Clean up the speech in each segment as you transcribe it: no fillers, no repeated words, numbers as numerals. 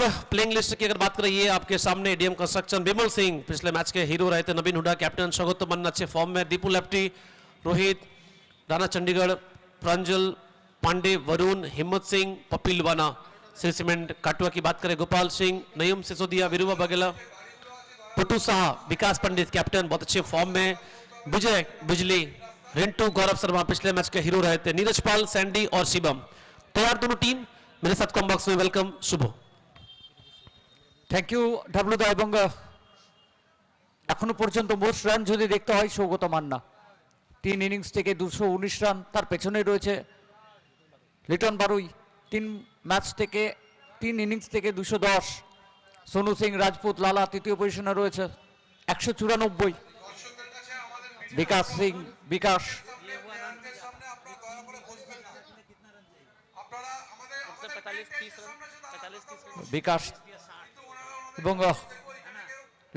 Playing list की अगर बात करें, ये आपके सामने डीएम कंस्ट्रक्शन विमल सिंह पिछले मैच के हीरो रहे थे, नवीन हुडा कैप्टन, स्वागत मन्ना अच्छे फॉर्म में, दीपू लेफ्टी, रोहित राणा चंडीगढ़, प्रांजल पांडे, वरुण, हिम्मत सिंह, पप्पी लुबाना। श्री सीमेंट काटुआ की बात करें, गोपाल सिंह, नयम सिसोदिया, विरुवा बघेला, पुटू शाह, विकास पंडित कैप्टन बहुत अच्छे फॉर्म में, विजय बिजली, रिंटू, गौरव शर्मा पिछले मैच के हीरो रहे थे, नीरज पाल, सैंडी और शिवम। तैयार दोनों टीम, मेरे साथ कॉम बॉक्स में welcome. Shubh thank you Dablu দা। এবং এখনো পর্যন্ত মোস্ট রান যদি দেখতে হয় সৌগত মান্না 3 ইনিংস থেকে 219 রান, তার পেছনে রয়েছে লিটন বারুই 3 ম্যাচ থেকে 3 ইনিংস থেকে 210, সোনু সিং, রাজপুত, লালা তৃতীয় পজিশনে রয়েছে 194, বিকাশ সিং, বিকাশ বিকাশ এবং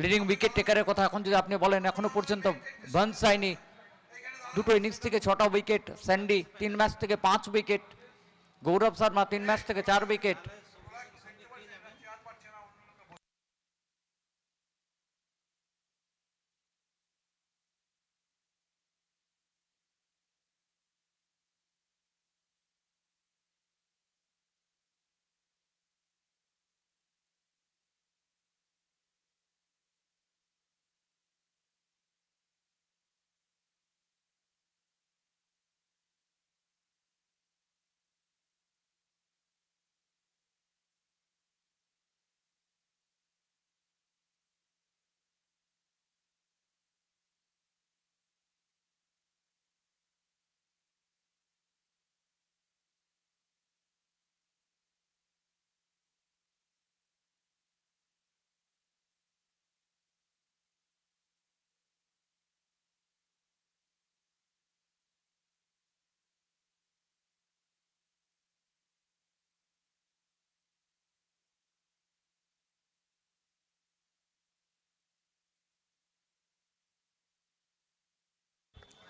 লিডিং উইকেট টেকারের কথা এখন যদি আপনি বলেন, এখনো পর্যন্ত বার্নস হয়নি, দুটো ইনিংস থেকে 6টা উইকেট, স্যান্ডি 3 ম্যাচ থেকে 5 উইকেট, গৌরব শর্মা 3 ম্যাচ থেকে 4 উইকেট।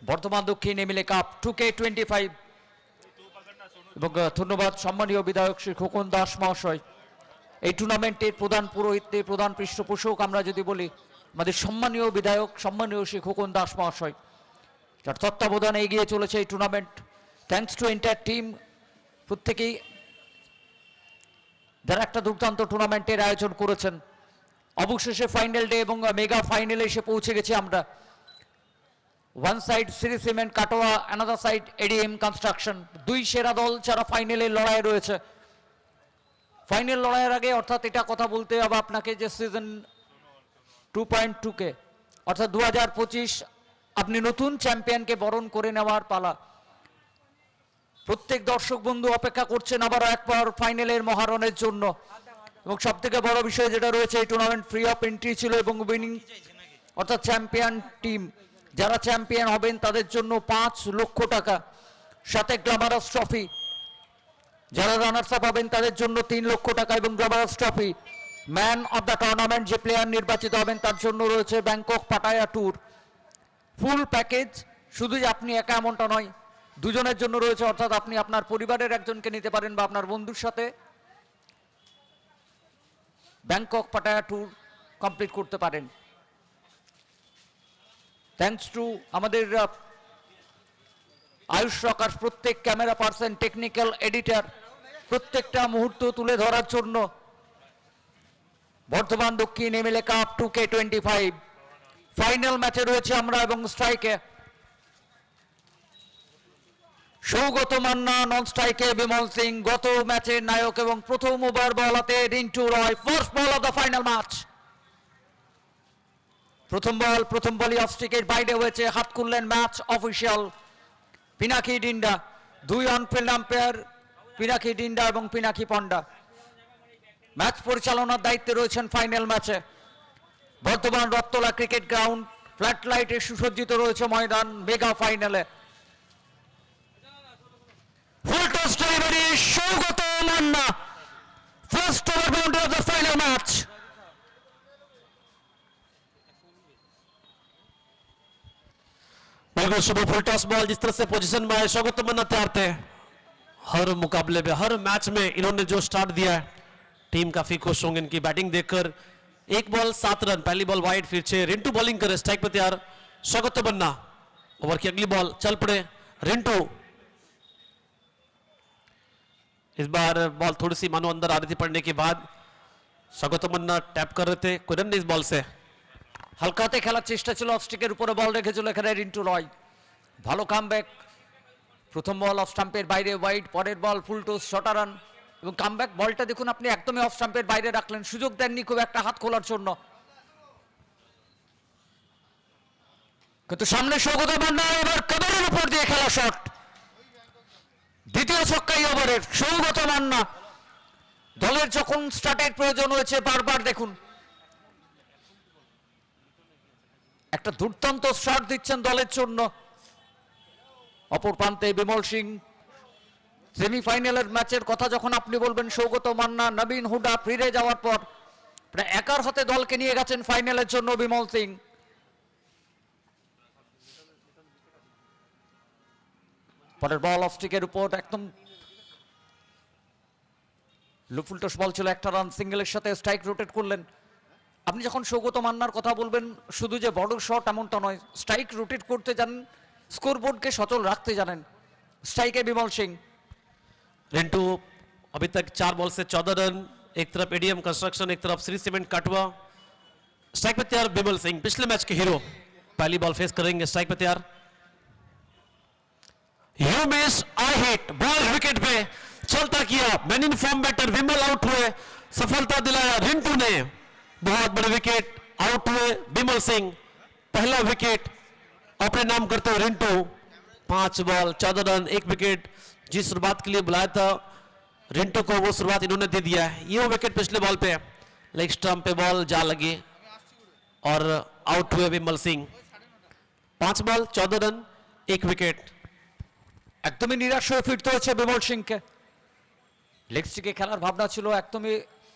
বর্তমান দক্ষিণ এমএলএ কাপ 2K25 এবং ধন্যবাদ সম্মানীয় বিধায়ক শ্রী খোকন দাস মহাশয়। এই টুর্নামেন্টের প্রধান পুরোহিতদের প্রধান পৃষ্ঠপোষক আমরা যদি বলি, আমাদের সম্মানীয় বিধায়ক সম্মানীয় শ্রী খোকন দাস মহাশয়, যার তত্ত্বাবধানে এগিয়ে চলেছে এই tournament. Thanks to entire team, প্রত্যেকেই যারা একটা দুর্দান্ত টুর্নামেন্টের আয়োজন করেছেন। অবশেষে ফাইনাল ডে এবং মেগা ফাইনালে এসে পৌঁছে গেছি আমরা। One side Shri cement Katwa, another side ADM construction, দুই সেরা দল যারা ফাইনালের লড়াই রয়েছে। ফাইনাল লড়াইয়ের আগে অর্থাৎ এটা কথা বলতে হবে আপনাকে যে সিজন 2.2 অর্থাৎ 2025 আপনি নতুন চ্যাম্পিয়নকে বরণ করে নেওয়ার পালা। প্রত্যেক দর্শক বন্ধু অপেক্ষা করছেন আবারও একবার ফাইনালের মহারণের জন্য। এবং সব থেকে বড় বিষয় যেটা রয়েছে, এই টুর্নামেন্ট ফ্রি অফ এন্ট্রি ছিল এবং উইনিং অর্থাৎ চ্যাম্পিয়ন টিম যারা চ্যাম্পিয়ন হবেন তাদের জন্য 5 লক্ষ টাকা, সাথে গ্ল্যামারাস ট্রফি। যারা রানার্স আপ হবেন তাদের জন্য 3 লক্ষ টাকা এবং glamorous trophy. Man of the tournament যে প্লেয়ার নির্বাচিত হবেন তার জন্য রয়েছে Bangkok Pattaya tour full package. শুধু যে আপনি একা এমনটা নয়, দুজনের জন্য রয়েছে, অর্থাৎ আপনি আপনার পরিবারের একজনকে নিতে পারেন বা আপনার বন্ধুর সাথে ব্যাংকক পাটায়া ট্যুর কমপ্লিট করতে পারেন। থ্যাঙ্কস টু আমাদের আয়ুষ রকার, প্রত্যেক ক্যামেরা পার্সন, টেকনিক্যাল এডিটর, প্রত্যেকটা মুহূর্ত তুলে ধরার জন্য। বর্ধমান দক্ষিণ এমএলএ কাপ 2K25 ফাইনাল ম্যাচে রয়েছে আমরা এবং স্ট্রাইকে সৌগত মান্না, নন স্ট্রাইকে বিমল সিং, গত ম্যাচের নায়ক এবং প্রথম ওভার বলাতে Rintu Roy. First ball of the final match. প্রথম বলই অফ স্ট্রিকের বাইরে হয়েছে, হাত খুললেন match official Pinaki Dinda. 2 on-field umpire Pinaki Dinda এবং পিনাকি পন্ডা ম্যাচ পরিচালনার দায়িত্বে রয়েছেন ফাইনাল ম্যাচে। বর্তমান রত্তলা ক্রিকেট গ্রাউন্ড, ফ্ল্যাট লাইটে সুসজ্জিত রয়েছে ময়দান মেগা ফাইনালে। Full toss delivery Saugata Manna, first over boundary of the final match. बिल्कुल शुभ, फुल टॉस बॉल जिस तरह से पोजीशन में है, स्वागत मन्ना तैयार थे। हर मुकाबले में, हर मैच में इन्होंने जो स्टार्ट दिया है, टीम काफी खुश होंगे इनकी बैटिंग देखकर। एक बॉल 7 रन, पहली बॉल वाइड, फिर से रिंटू बॉलिंग करे, स्ट्राइक पे तैयार स्वागत मन्ना। ओवर की अगली बॉल चल पड़े रिंटू। इस बार बॉल थोड़ी सी मानो अंदर आ रही थी पड़ने के बाद, स्वागत मन्ना टैप कर रहे थे, कोई रन नहीं इस बॉल से। হালকাতে খেলার চেষ্টা ছিল, অফ স্টিকের উপরে বল রেখেছিল এখানে রিন্টু রয়। ভালো কামব্যাক, প্রথম বল অফ স্টাম্পের বাইরে ওয়াইড, পরের বল ফুল টস শর্ট রান এবং কামব্যাক। বলটা দেখুন আপনি একদমই অফ স্টাম্পের বাইরে রাখলেন, সুযোগ দেননি খুব একটা হাত খোলার জন্য। কিন্তু সামনে সৌগত মান্না, এবার কবরের উপর দিয়ে খেলা শট, দ্বিতীয় ছক্কাই ওভারের সৌগত মান্না। দলের যখন স্টার্টের প্রয়োজন হয়েছে বারবার দেখুন একটা দুর্দান্ত শট দিচ্ছেন দলের জন্য। অপর প্রান্তে বিমল সিং। সেমিফাইনালের ম্যাচের কথা যখন আপনি বলবেন, সৌগত মান্না, নবীন হুডা ফিরে যাওয়ার পর প্রায় একার হাতে দলকে নিয়ে গেছেন ফাইনালের জন্য বিমল সিং। পরের বল অফ স্টিকের উপর একদম লুফুলটস বল ছিল, একটা রান, সিঙ্গেলের সাথে স্ট্রাইক রোটেট করলেন। আপনি যখন সৌগত মান্নার কথা বলবেন, শুধু যে বড় শট এমনটা নয়, স্ট্রাইক রোটেট করতে জানেন, স্কোরবোর্ডকে সচল রাখতে জানেন। স্ট্রাইকে বিমল সিং। रिंटू अभी तक 4 बॉल से 14 रन, एक तरफ एडीएम कंस्ट्रक्शन, एक तरफ श्री सीमेंट कटवा। स्ट्राइक पे तैयार बिमल सिंह, पिछले मैच के हीरो, पहली बॉल फेस करेंगे, स्ट्राइक पे तैयार। You miss I hit, ball wicket पे चलता किया, man in form batter Vimal out हुए, सफलता दिलाया रिंटू ने, बहुत बड़े विकेट, आउट हुए बिमल सिंह, पहला विकेट अपने नाम करते हुए रिंटू। 5 ball 14 run, 1 wicket. जिस शुरुआत के लिए बुलाया था रिंटू को, वो शुरुआत इन्होंने दे दिया है। ये वो विकेट पिछले बॉल पे, लेग स्टंप पे बॉल जा लगी और आउट हुए विमल सिंह। 5 ball 14 run, 1 wicket. একদমই নিরাশ হয়ে ফিরতে হচ্ছে বিমল সিংকে। লেগ স্টিকে খেলার ভাবনা ছিল, একদমই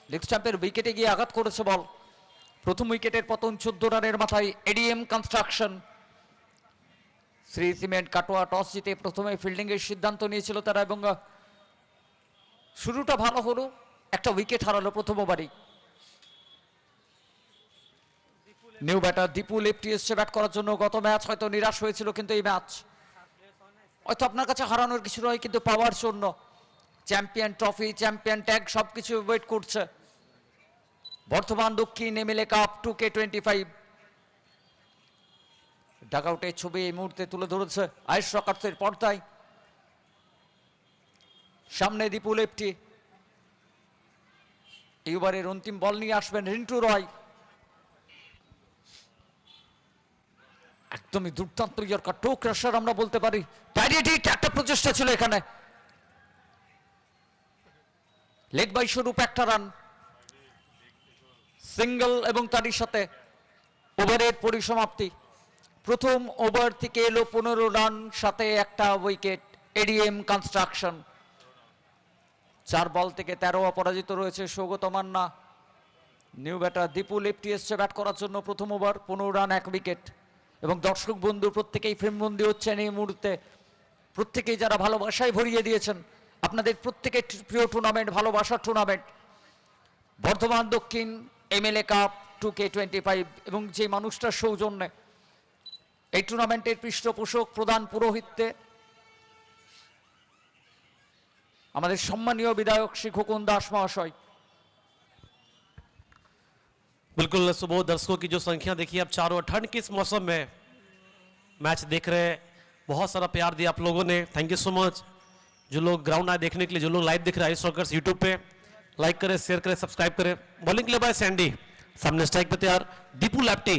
লেগ স্টাম্পের উইকেটে গিয়ে আঘাত করেছে বল। প্রথম উইকেটের পতন 14 রানের মাথায় ADM construction. Shri cement Katwa toss জিতে প্রথমে ফিল্ডিং এর সিদ্ধান্ত নিয়েছিল তারা এবং শুরুটা ভালো হলো, একটা উইকেট হারালো প্রথম ওভারই। নিউ ব্যাটার দীপু লেফটি এসছে ব্যাট করার জন্য। গত ম্যাচ হয়তো নিরাশ হয়েছিল, কিন্তু এই ম্যাচ হয়তো আপনার কাছে হারানোর কিছু নয়, কিন্তু পাওয়ার জন্য চ্যাম্পিয়ন ট্রফি, চ্যাম্পিয়ন ট্যাগ সবকিছু ওয়েট করছে। বর্তমান দক্ষিণ এমএলএ কাপ 2K25 ডাকআউটের ছবি এই মুহূর্তে তুলে ধরেছে আইস রকার্সের পর্দায়। সামনে দীপু লেফটি, এইবারের অন্তিম বল নিয়ে আসবেন রিন্টু রয়। একদমই দুর্দান্ত ইয়র্কার, টো ক্রাশার আমরা বলতে পারি। টাইরেটিক একটা প্রচেষ্টা ছিল এখানে, লেগ বাই স্বরূপ একটা রান, সিঙ্গেল এবং তারই সাথে ওভারের পরিসমাপ্তি। প্রথম ওভার থেকে এলো 15 রান, সাথে একটা উইকেট এডিএম কনস্ট্রাকশন। 4 বল থেকে 13 অপরাজিত রয়েছে Saugata Manna. New batter Dipu lefty এসছে ব্যাট করার জন্য। প্রথম ওভার 15 রান, 1 উইকেট। এবং দর্শক বন্ধু প্রত্যেকেই ফ্রেমবন্দি হচ্ছেন এই মুহূর্তে, প্রত্যেকেই যারা ভালোবাসায় ভরিয়ে দিয়েছেন। আপনাদের প্রত্যেকের প্রিয় টুর্নামেন্ট, ভালোবাসার টুর্নামেন্ট বর্ধমান দক্ষিণ এমএলএ কাপ 2K25, এবং যে মানুষটার সৌজন্যে এই টুর্নামেন্টের পৃষ্ঠপোষক প্রধান পুরোহিত্যে আমাদের সম্মানীয় বিধায়ক শ্রী খোকন দাস মহাশয়। बिल्कुल सुबह दर्शकों की जो संख्या देखिए आप चारों, ठंड के इस मौसम में मैच देख रहे हैं, बहुत सारा प्यार दिया आप लोगों ने, थैंक यू सो मच। जो लोग ग्राउंड आए देखने के लिए, जो लोग लाइव देख रहे हैं आइस रॉकर्स यूट्यूब पे, लाइक करें, शेयर करें, सब्सक्राइब करें। बॉलिंग के लिए बाय सैंडी, सामने स्ट्राइक पे तैयार Deepu lefty,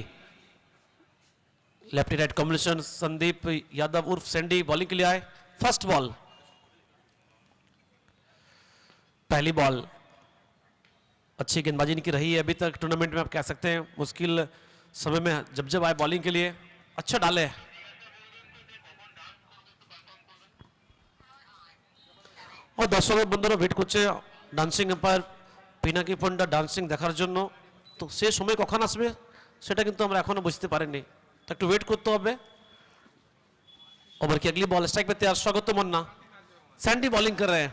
lefty right combination. Sandeep Yadav उर्फ सैंडी बॉलिंग के लिए आए। फर्स्ट बॉल, पहली बॉल अच्छी गेंदबाजी इनकी रही है अभी तक टूर्नामेंट में, आप कह सकते हैं मुश्किल समय में जब जब आए बॉलिंग के लिए अच्छा डाले। और दर्शक बंधुरा वेट করছে dancing empire Pinaki panda dancing দেখার জন্য। তো সে সময় কখন আসবে সেটা কিন্তু আমরা এখনো বুঝতে পারিনি, তো একটু ওয়েট করতে হবে। ओवर की अगली बॉल, स्ट्राइक पे तैयार स्वागत मन्ना, सैंडी बॉलिंग कर रहे हैं।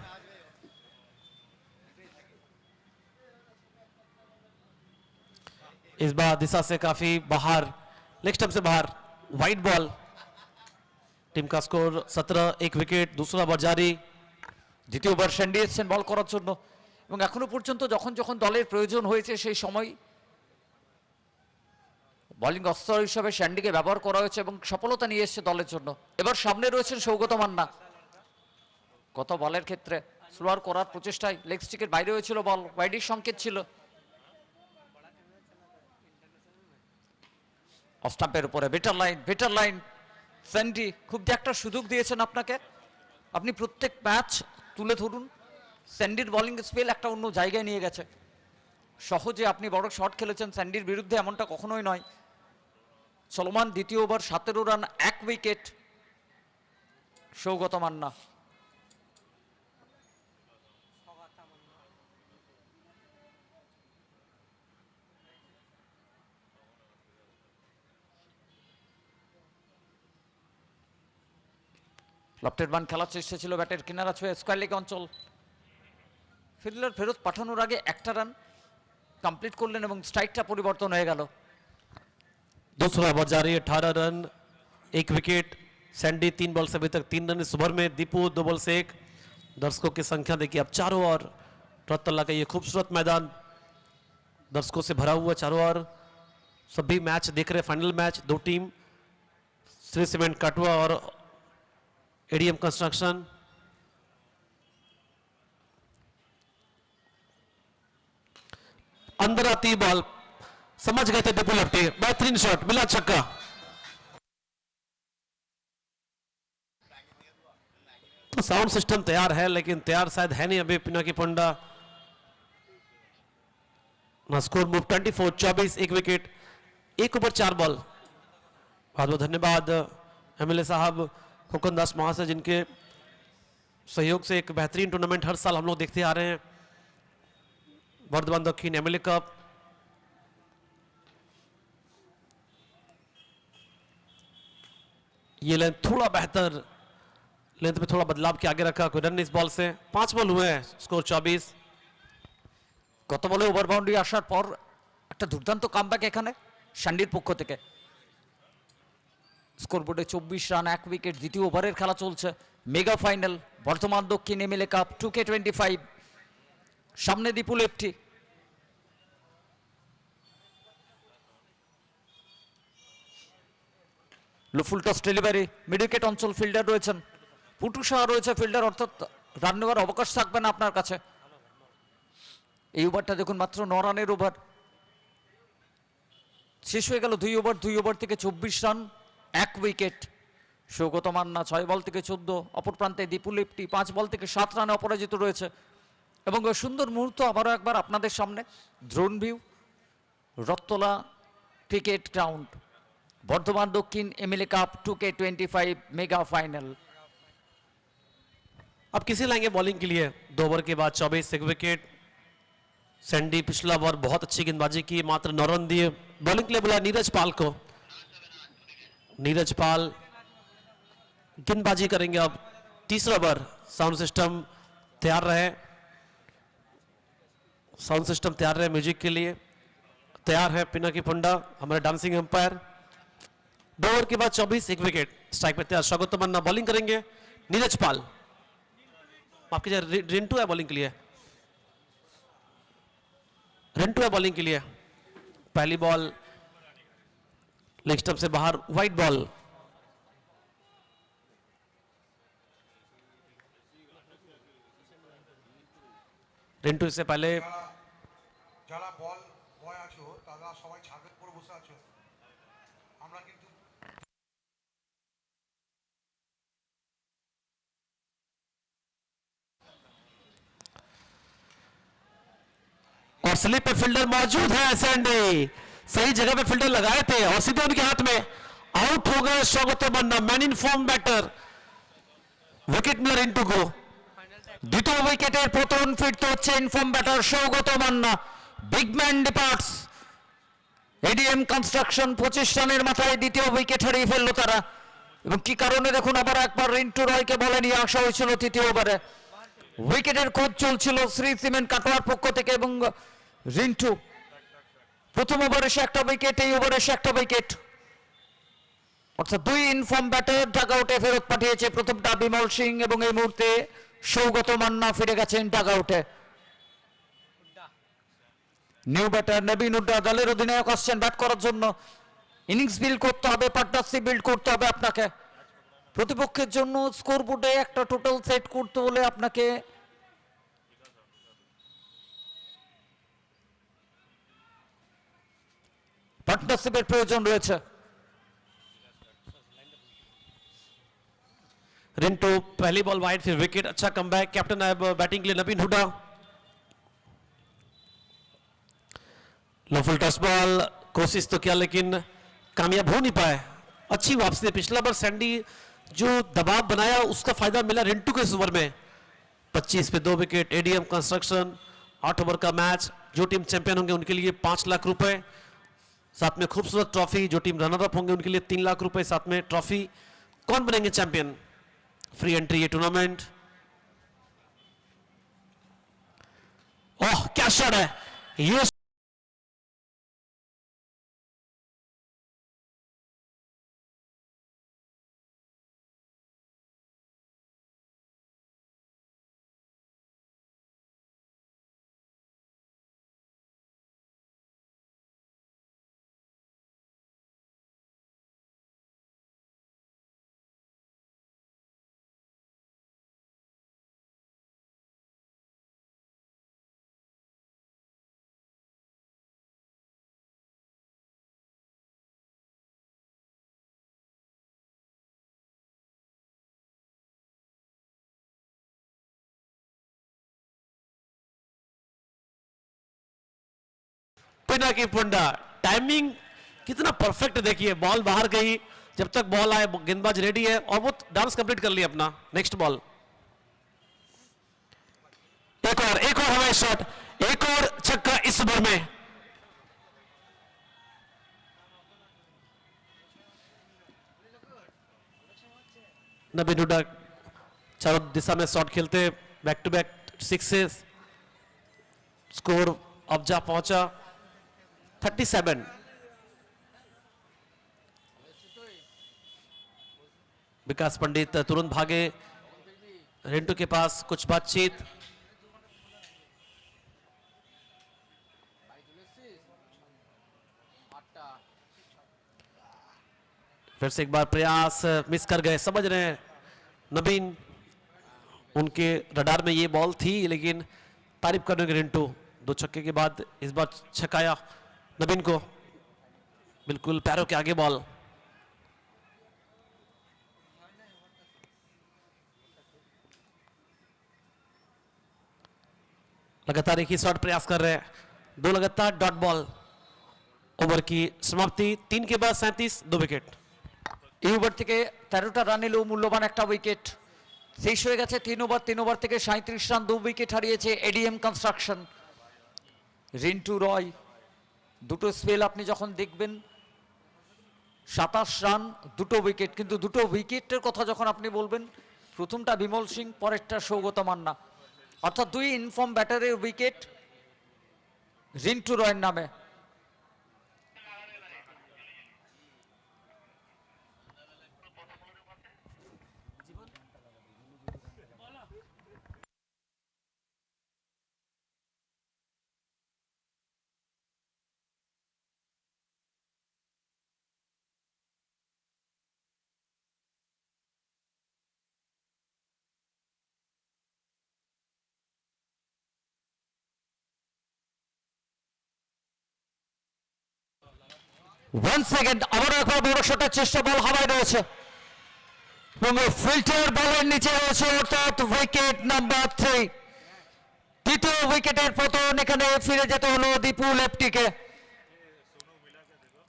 इस बार दिशा से काफी बाहर, लेग स्टंप से बाहर, वाइड बॉल। टीम का स्कोर 17, 1 विकेट, दूसरा ओवर जारी। দ্বিতীয় ওভার স্যান্ডি এসছেন বল করার জন্য এবং এখনো পর্যন্ত যখন যখন দলের প্রয়োজন হয়েছে সেই সময় বোলিং অস্ত্র হিসেবে স্যান্ডিকে ব্যবহার করা হয়েছে এবং সফলতা নিয়ে এসেছে দলের জন্য। এবার সামনে রয়েছেন সৌগত মান্না। গত বলের ক্ষেত্রে স্লোয়ার করার প্রচেষ্টায় লেগ স্টিকের বাইরে হয়েছিল বল, ওয়াইডের সংকেত ছিল। অফ স্টাম্পের উপরে বেটার লাইন স্যান্ডি খুব যে একটা সুযোগ দিয়েছেন আপনাকে, আপনি প্রত্যেক ম্যাচ তুলে ধরুন স্যান্ডির বোলিং স্পেল একটা অন্য জায়গায় নিয়ে গেছে। সহজে আপনি বড় শট খেলেছেন স্যান্ডির বিরুদ্ধে এমনটা কখনোই নয়। চলমান দ্বিতীয় over 17 run 1 wicket Sougata Manna. Lofted বান খেলার চেষ্টা ছিল ব্যাটের কিনারা ছুঁয়ে স্কয়ার লেগ অঞ্চল। ফিল্ডার ফেরত পাঠানোর আগে একটা রান কমপ্লিট করলেন এবং স্ট্রাইকটা পরিবর্তন হয়ে গেল। दूसरा ओवर जारी, 18 रन 1 विकेट। सैंडी 3 बॉल से अभी तक 3 रन इस ओवर में। दीपू 2 बॉल से 1। दर्शकों की संख्या देखिए अब चारों ओर। रौतला का ये खूबसूरत मैदान दर्शकों से भरा हुआ चारों ओर। सभी मैच देख रहे, फाइनल मैच। दो टीम श्री सीमेंट कटवा और एडीएम कंस्ट्रक्शन। अंदर आती बॉल, समझ गए थे दीपू लेफ्टी, बेहतरीन शॉट, मिला छक्का। तो साउंड सिस्टम तैयार है लेकिन तैयार शायद है नहीं अभी पिनाकी पंडा। ना score move 24, 24 1 wicket, 1 over 4 ball. बहुत बहुत धन्यवाद एमएलए साहब हुकुन दास महाशय, जिनके सहयोग से एक बेहतरीन टूर्नामेंट हर साल हम लोग देखते आ रहे हैं। वर्धमान दक्षिण एमएलए कप। ये लेंथ थोड़ा बेहतर, लेंथ में थोड़ा बदलाव के आगे रखा। कोई रन इस बॉल से। 5 बॉल हुए हैं, स्कोर 24। গত বলে ওভার বাউন্ডারি আসার পর একটা দুর্দান্ত কামব্যাক এখানে স্যান্ডির পক্ষ থেকে। স্কোরবোর্ডে 24 রান 1 উইকেট। দ্বিতীয় ওভারের খেলা চলছে, মেগা ফাইনাল বর্ধমান দক্ষিণ এমএলএ কাপ 2K25। সামনে দীপু লেফটি। লুফুল টস ডেলিভারি, মিড উইকেট অঞ্চল ফিল্ডার রয়েছেন, পুটু শাহ রয়েছে ফিল্ডার, অর্থাৎ রান নেওয়ার অবকাশ থাকবে না আপনার কাছে। এই ওভারটা দেখুন মাত্র 9 রানের ওভার, শেষ হয়ে গেল 2 ওভার। 2 ওভার থেকে 24 রান 1 উইকেট। সৌগত মান্না 6 বল থেকে 14, অপর প্রান্তে দীপু লেফটি 5 বল থেকে 7 রানে অপরাজিত রয়েছে। এবং সুন্দর মুহূর্ত আবারও একবার আপনাদের সামনে, drone view Rattala cricket ground, Bardhaman দক্ষিণ MLA cup 2K25 mega final. अब किसे लाएंगे बॉलिंग के लिए? 2 ओवर के बाद 24 1 विकेट। सैंडी पिछला ओवर बहुत अच्छी गेंदबाजी की, मात्र 9 रन दिए। बॉलिंग के लिए बुलाया नीरज पाल को। नीरज पाल गेंदबाजी करेंगे अब। तीसरा ओवर। साउंड सिस्टम तैयार रहे, साउंड सिस्टम तैयार रहे म्यूजिक के लिए। तैयार है पिनाकी पंडा हमारे डांसिंग एम्पायर। 2 ओवर के बाद 24 1 विकेट। स्ट्राइक पे तैयार स्वागत तमन्ना, बॉलिंग करेंगे नीरज पाल। माफ कीजिए, रिंटू है बॉलिंग के लिए। रिंटू है बॉलिंग के लिए। पहली बॉल लेग स्टंप से बाहर, वाइड बॉल। रिंटू इससे पहले যারা বল বয় আছো তারা সবাই ছাদের উপর বসে আছো, আমরা কিন্তু और स्लिप पे फील्डर मौजूद है। सैंडी सही जगह पे फील्डर लगाए थे और सीधे उनके हाथ में आउट हो गए। Sougata Manna man in form batter, wicket मिला रिंटू को। দ্বিতীয় উইকেটের পতন, ফিরতে হচ্ছে inform batter Sougata Manna. Big man departs. ADM construction 25 রানের মাথায় দ্বিতীয় উইকেট হারিয়ে ফেললো তারা। এবং কি কারণে দেখুন আবার একবার রিন্টু রয়কে বলে নিয়ে আসা হয়েছিল তৃতীয় ওভারে। উইকেটের খোঁজ চলছিল শ্রী সিমেন্ট কাটোয়ার পক্ষ থেকে এবং রিন্টু প্রথম ওভারে সে একটা উইকেট, এই ওভারে সে একটা উইকেট, অর্থাৎ দুই ইনফর্ম ব্যাটার ডাগ আউটে ফেরত পাঠিয়েছে। প্রথমটা বিমল সিং এবং এই মুহূর্তে সৌগত মান্না ফিরে গেছেন ডাগ আউটে। নিউ ব্যাটার নবীন হুড্ডা দলের অধিনায়ক আসছেন ব্যাট করার জন্য। ইনিংস বিল্ড করতে হবে, পার্টনারশিপ বিল্ড করতে হবে আপনাকে। প্রতিপক্ষের জন্য স্কোর বোর্ডে একটা টোটাল সেট করতে হলে আপনাকে পার্টনারশিপের প্রয়োজন রয়েছে। रिंटू पहली बॉल वाइड, फिर विकेट, अच्छा कमबैक। कैप्टन अब बैटिंग के लिए नबीन हुडा। लो फुल टच बॉल, कोशिश तो किया लेकिन कामयाब हो नहीं पाए। अच्छी वापसी है। पिछला बार सैंडी जो दबाव बनाया उसका फायदा मिला रिंटू के इस ओवर में। 25 पे 2 विकेट। एडीएम कंस्ट्रक्शन 8 ओवर का मैच। जो टीम चैंपियन होंगे उनके लिए 5 लाख रुपए, साथ में खूबसूरत ट्रॉफी। जो टीम रनर अप होंगे उनके लिए 3 लाख रुपए, साथ में ट्रॉफी। कौन बनेंगे चैंपियन? फ्री एंट्री ये टूर्नामेंट। ओह क्या शॉट है ये! पिना की पुंडा, टाइमिंग कितना परफेक्ट देखिए। बॉल बाहर गई, जब तक बॉल आए गेंदबाज रेडी है और वो डांस कंप्लीट कर लिया अपना। नेक्स्ट बॉल, एक और हवाई शॉट, एक और छक्का इस ओवर में। नबीन हुड्डा चारों दिशा में शॉट खेलते, back to back sixes. Score अब जा पहुंचा 37। विकास पंडित तुरंत भागे रिंटू के पास, कुछ बातचीत। फिर से एक बार प्रयास, मिस कर गए। समझ रहे हैं नबीन, उनके रडार में ये बॉल थी, लेकिन तारीफ करने रिंटू 2 छक्के के बाद इस बार छकाया नबीन को, बिल्कुल पैरों के आगे बॉल। लगातार एक ही शॉट प्रयास कर रहे हैं, 2 लगातार डॉट बॉल। ओवर की समाप्ति 3 के बाद 37, 2 विकेट। এই ওভার থেকে 13টা রান এলেও মূল্যবান একটা উইকেট। শেষ হয়ে গেছে 3 ওভার। 3 ওভার থেকে 37 রান, 2 উইকেট হারিয়েছে এডিএম কনস্ট্রাকশন। রিন্টু রয় দুটো স্পেল আপনি যখন দেখবেন, 27 রান, 2টো উইকেট। কিন্তু 2টো উইকেটের কথা যখন আপনি বলবেন, প্রথমটা বিমল সিং, পরেরটা সৌগত মান্না, অর্থাৎ 2 ইনফর্ম ব্যাটারের উইকেট রিন্টু রয়ের নামে। ওয়ান সেকেন্ড, আবারও একবার বড় শটের চেষ্টা, বল হাওয়ায় রয়েছে এবং ফিল্টার বলের নিচে রয়েছে, অর্থাৎ উইকেট নাম্বার 3। দ্বিতীয় উইকেটের পতন, এখানে ফিরে যেতে হলো দীপু লেপটিকে।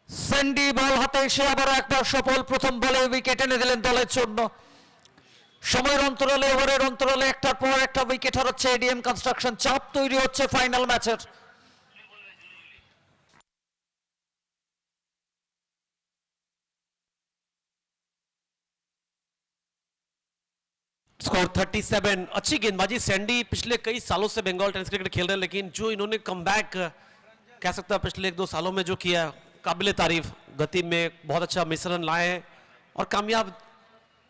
স্যান্ডি বল হাতে এসে আবারও একবার সফল, প্রথম বলে উইকেট এনে দিলেন দলের জন্য। সময়ের অন্তরালে, ওভারের অন্তরালে একটার পর একটা উইকেট হারাচ্ছে এডিএম কনস্ট্রাকশন। চাপ তৈরি হচ্ছে ফাইনাল ম্যাচের। स्कोर 37। अच्छी गेंदबाजी। सैंडी पिछले कई सालों से बंगाल टेनिस क्रिकेट खेल रहे हैं, लेकिन जो इन्होंने कमबैक कह सकता है पिछले 1-2 सालों में जो किया काबिले तारीफ, गति में बहुत अच्छा मिश्रण लाए हैं और कामयाब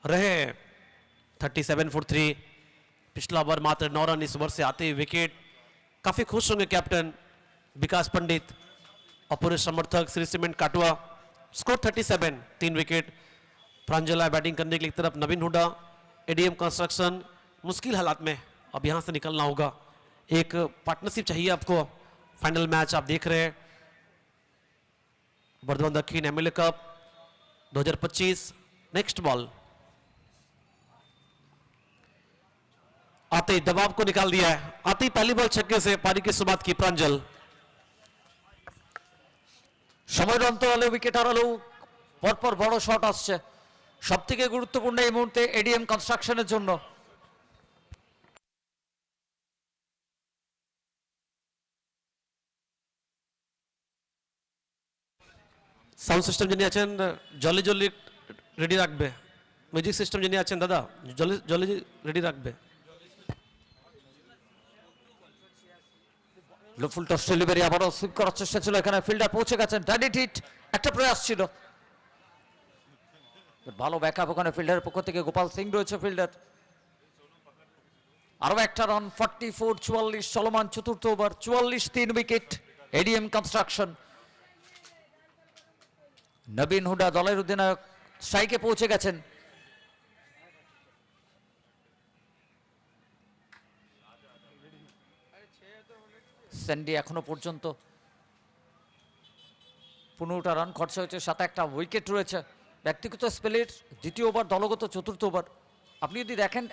रहे हैं। 37 फॉर 3, पिछला ओवर मात्र 9 रन, इस ओवर से आते ही विकेट। काफी खुश होंगे कैप्टन विकास पंडित और पूरे समर्थक Shri cement Katwa. Score 37, 3 wicket. Pranjal है बैटिंग करने के लिए, एक तरफ नवीन हुड्डा, एडीएम कंस्ट्रक्शन मुश्किल हालात में अब यहां से निकलना होगा। एक पार्टनरशिप चाहिए आपको। फाइनल मैच आप देख रहे हैं, Bardhaman Dakshin MLA cup 2025। Next ball आते ही दबाव को निकाल दिया है, आते ही पहली बॉल छक्के से पारी की शुरुआत की प्रांजल। সময়ের অন্তরালে উইকেট হারালেও পরপর বড় শট আসছে। সবথেকে গুরুত্বপূর্ণ এই মুহূর্তে এডিএম কনস্ট্রাকশনের জন্য। সাউন্ড সিস্টেম যিনি আছেন জলি জলি রেডি রাখবে। মিউজিক সিস্টেম যিনি আছেন দাদা জলি জলি রেডি রাখবে। ফুল টস ডেলিভারি, আবারও সুইপ করার চেষ্টা ছিল, এখানে ফিল্ডার পৌঁছে গেছেন। ডাইরেক্ট হিট, একটা প্রয়াস ছিল, ভালো ব্যাকআপ ওখানে ফিল্ডারের পক্ষ থেকে। গোপাল সিং রয়েছে ফিল্ডার। আরো একটা রান, 44-44 চলমান চতুর্থ over. 44-3 wicket ADM construction. Nabin Hooda দলের অধিনায়ক স্ট্রাইকে পৌঁছে গেছেন। স্যান্ডি এখনো পর্যন্ত 15টা রান খরচা হয়েছে, সাথে একটা উইকেট রয়েছে। ব্যক্তিগত স্পেলের দ্বিতীয় ওভার, দলগত চতুর্থ ওভার। আপনি যদি দেখেন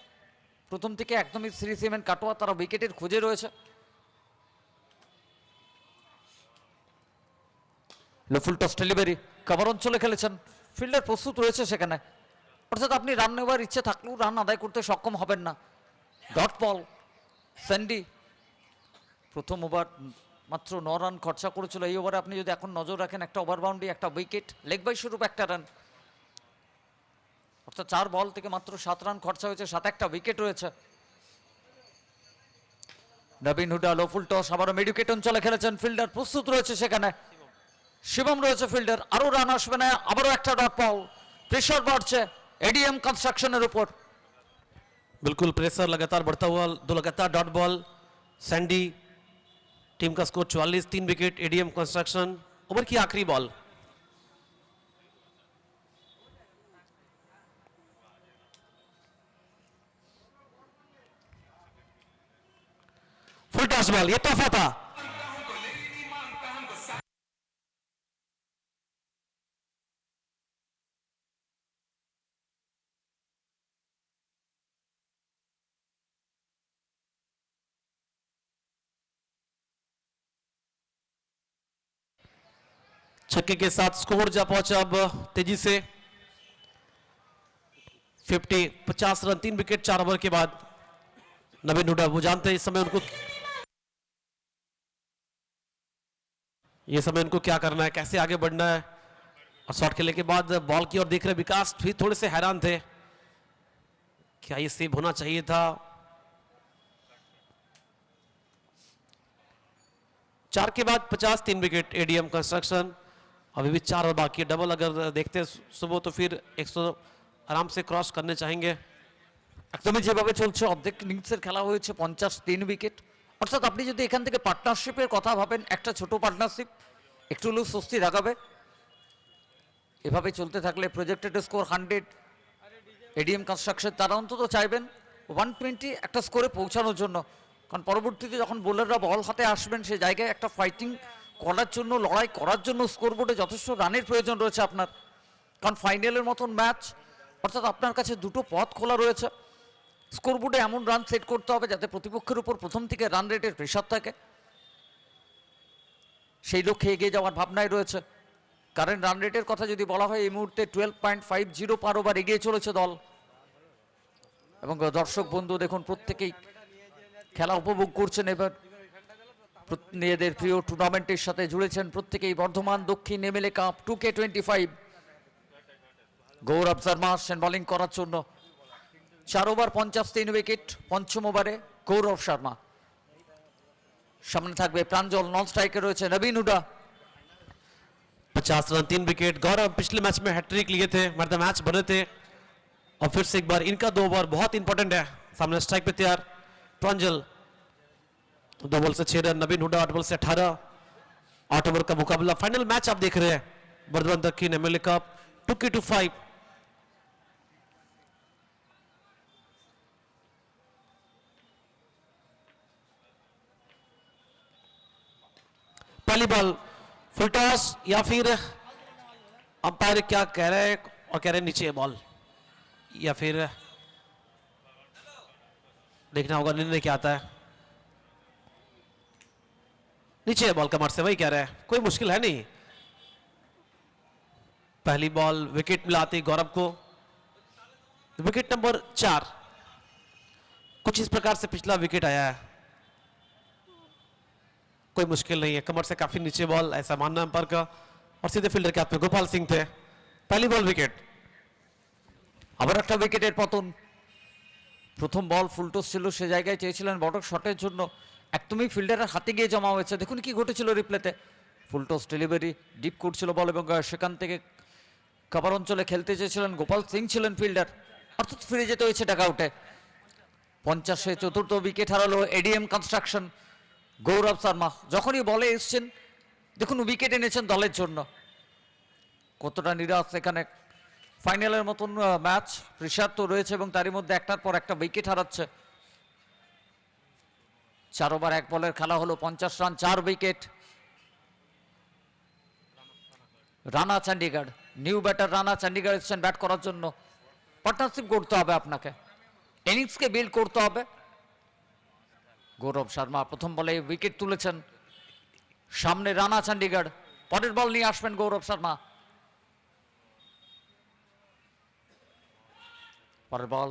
প্রথম থেকে একদমই শ্রী সিমেন্ট কাটোয়া তারা উইকেটের খোঁজে রয়েছে। ফুল টস ডেলিভারি, কভার অঞ্চলে খেলেছেন, ফিল্ডার প্রস্তুত রয়েছে সেখানে। অর্থাৎ আপনি রান নেওয়ার ইচ্ছে থাকলেও রান আদায় করতে সক্ষম হবেন না। ডট বল স্যান্ডি প্রথম ওভার মাত্র 9 রান খরচা করেছিল। এই ওভারে আপনি যদি এখন নজর রাখেন, একটা ওভার বাউন্ডারি, একটা উইকেট, লেগ বাই স্বরূপ একটা রান। অর্থাৎ 4 বল থেকে মাত্র 7 রান খরচা হয়েছে, সাথে একটা উইকেট রয়েছে। নবীন হুডা লো ফুল টস, আবারও মিডউইকেট অঞ্চলে খেলেছেন, ফিল্ডার প্রস্তুত রয়েছে সেখানে। শিবম রয়েছে ফিল্ডার, আরো রান আসবে না। আবারও একটা ডট বল, প্রেশার বাড়ছে এডিএম কনস্ট্রাকশনের উপর। बिल्कुल प्रेशर लगातार बढ़ता हुआ, 2 लगातार डॉट बॉल। सैंडी टीम का score 44, 3 wicket ADM construction. Over की आखिरी बॉल, फुल टॉस बॉल, ये तोहफा था। छक्के के साथ स्कोर जा पहुंचा अब तेजी से 50 रन, 3 विकेट 4 ओवर के बाद। नवीन हुड्डा वो जानते हैं इस समय उनको क्या करना है, कैसे आगे बढ़ना है। और शॉट खेलने के बाद बॉल की ओर देख रहे विकास भी थोड़े से हैरान थे, क्या ये सेव होना चाहिए था। 4 के बाद 50, 3 विकेट एडीएम कंस्ट्रक्शन। अभी भी 4 और बाकी है। डबल अगर देखते हैं सुबह तो फिर 100 आराम से क्रॉस करने चाहेंगे। একদমই যেভাবে চলছে অর্ধেক ইনিংসের খেলা হয়েছে, 50-3 উইকেট। অর্থাৎ আপনি যদি এখান থেকে পার্টনারশিপের কথা ভাবেন, একটা ছোট পার্টনারশিপ একটু হলেও স্বস্তি দেখাবে। এভাবে চলতে থাকলে প্রজেক্টেড স্কোর 100 এডিএম কনস্ট্রাকশন তারা অন্তত চাইবেন 120 একটা স্কোরে পৌঁছানোর জন্য। কারণ পরবর্তীতে যখন বোলাররা বল হাতে আসবেন, সেই জায়গায় একটা ফাইটিং করার জন্য, লড়াই করার জন্য স্কোরবোর্ডে যথেষ্ট রানের প্রয়োজন রয়েছে আপনার। কারণ ফাইনালের মতন ম্যাচ, অর্থাৎ আপনার কাছে দুটো পথ খোলা রয়েছে। স্কোরবোর্ডে এমন রান সেট করতে হবে যাতে প্রতিপক্ষের উপর প্রথম থেকে রান রেটের প্রেশার থাকে। সেই লক্ষ্যে এগিয়ে যাওয়ার ভাবনায় রয়েছে। কারেন্ট রান রেটের কথা যদি বলা হয়, এই মুহূর্তে 12.50 পার ওভার এগিয়ে চলেছে দল। এবং দর্শক বন্ধু দেখুন, প্রত্যেকেই খেলা উপভোগ করছেন। এবার নিজেদের প্রিয় টুর্নামেন্টের সাথে জুড়েছেন প্রত্যেকেই। বর্ধমান দক্ষিণ এমএলএ কাপ 2K25। গৌরব শর্মা আসছেন বোলিং করার জন্য। 4 ওভার 50, 3 উইকেট। পঞ্চম ওভারে গৌরব শর্মা। সামনে থাকবে প্রাঞ্জল, নন স্ট্রাইকে রয়েছে নবীন হুডা। 50 run 3 wicket. गौरव पिछले मैच में हैट्रिक लिए थे, मतलब मैच बने थे, और फिर से एक बार इनका 2 ओवर बहुत इंपॉर्टेंट है। सामने स्ट्राइक पे तैयार प्रांजल, 2 बॉल से 6 रन। नवीन हुडा 8 बॉल से 18। 8 ओवर का मुकाबला, फाइनल मैच आप देख रहे हैं Bardhaman Dakshin MLA cup 2K25। पहली बॉल फुल टॉस, या फिर अंपायर क्या कह रहे हैं, और कह रहे हैं नीचे है बॉल, या फिर देखना होगा निर्णय क्या आता है। नीचे है बॉल कमर से, वही कह रहे हैं, कोई मुश्किल है नहीं। पहली बॉल विकेट मिलाती गौरव को, विकेट नंबर 4। कुछ इस प्रकार से पिछला विकेट आया है, कोई मुश्किल नहीं है, कमर से काफी नीचे बॉल, ऐसा मानना अंपायर का। और सीधे फील्डर के हाथ में गोपाल सिंह थे। पहली बॉल विकेट। আবার একটা উইকেটের পতন। প্রথম বল ফুলটস ছিল, সে জায়গায় চেয়েছিলেন বড় শটের জন্য, একদমই ফিল্ডারের হাতে গিয়ে জমা হয়েছে। দেখুন কি ঘটেছিল রিপ্লেতে। ফুলটস ডেলিভারি ডিপ করছিল বল, এবং সেখান থেকে কভার অঞ্চলে খেলতে চেয়েছিলেন গোপাল সিং, ছিলেন ফিল্ডার, অর্থাৎ ফিরে যেতে হয়েছে ডাক আউটে। 50-এ চতুর্থ উইকেট হারালো এডিএম কনস্ট্রাকশন। গৌরব শর্মা যখনই বলে এসছেন, দেখুন উইকেট এনেছেন দলের জন্য। কতটা নিরাশ এখানে। ফাইনালের মতন ম্যাচ, প্রেশার তো রয়েছে, এবং তারই মধ্যে একটার পর একটা উইকেট হারাচ্ছে। 4 ওভার 1 বলের খেলা হলো, 50 run 4 wicket. Rana Chandigarh, new batter Rana Chandigarh এসছেন ব্যাট করার জন্য। পার্টনারশিপ করতে হবে আপনাকে, ইনিংসকে বিল্ড করতে হবে। গৌরব শর্মা প্রথম বলে উইকেট তুলেছেন। সামনে রানা চণ্ডীগড়, পরের বল নিয়ে আসবেন গৌরব শর্মা। পরের বল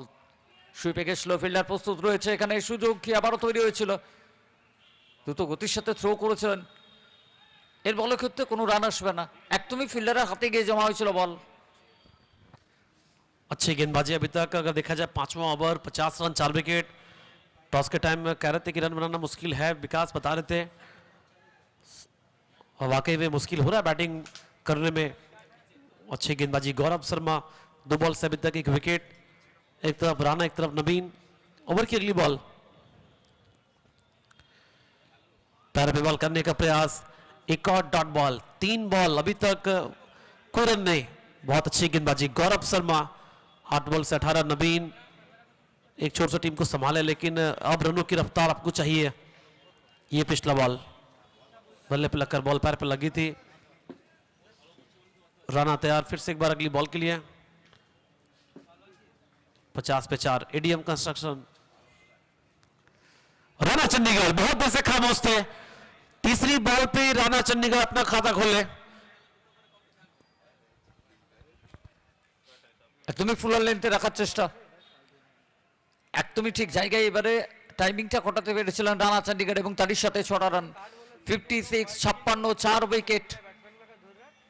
সুইপে গেছিল, ফিল্ডার প্রস্তুত রয়েছে। এখানে সুযোগ কি আবারও তৈরি হয়েছিল, দ্রুত গতির সাথে থ্রো করেছিলেন। এর বলের ক্ষেত্রে কোনো রান আসবে না, একদমই ফিল্ডারের হাতে গিয়ে জমা হয়েছিল বল। अच्छी गेंदबाजी अभी तक, अगर देखा जाए 5वां ओवर 50 रन 4 विकेट। टॉस के टाइम में कह रहे थे कि रन बनाना मुश्किल है, विकास बता रहे थे, और वाकई में मुश्किल हो रहा है बैटिंग करने में। अच्छी गेंदबाजी गौरव शर्मा, 2 बॉल से अभी तक 1 विकेट। एक तरफ राणा, एक तरफ नवीन। ओवर की अगली बॉल, पैर पे बॉल करने का प्रयास, एक और डॉट बॉल। 3 बॉल अभी तक कोई रन नहीं। बहुत अच्छी गेंदबाजी गौरव शर्मा, 8 बॉल से 18। नवीन एक छोर से टीम को संभाले, लेकिन अब रनों की रफ्तार आपको चाहिए। ये पिछला बॉल बल्ले पे लगकर बॉल पैर पे लगी थी। राणा तैयार फिर से एक बार अगली बॉल के लिए। 50 पे 4 एडीएम कंस्ट्रक्शन। राणा चंडीगढ़ बहुत देर से खामोश थे, तीसरी बॉल पे राणा चंडीगढ़ अपना खाता खोले। একদমই ফুল লেন্থে রাখার চেষ্টা, একদমই ঠিক জায়গায় এবারে টাইমিংটা ঘটাতে পেরেছিলেন রানা চণ্ডীগড়, এবং তারই সাথে 6 রান। 56, 56, 4 উইকেট।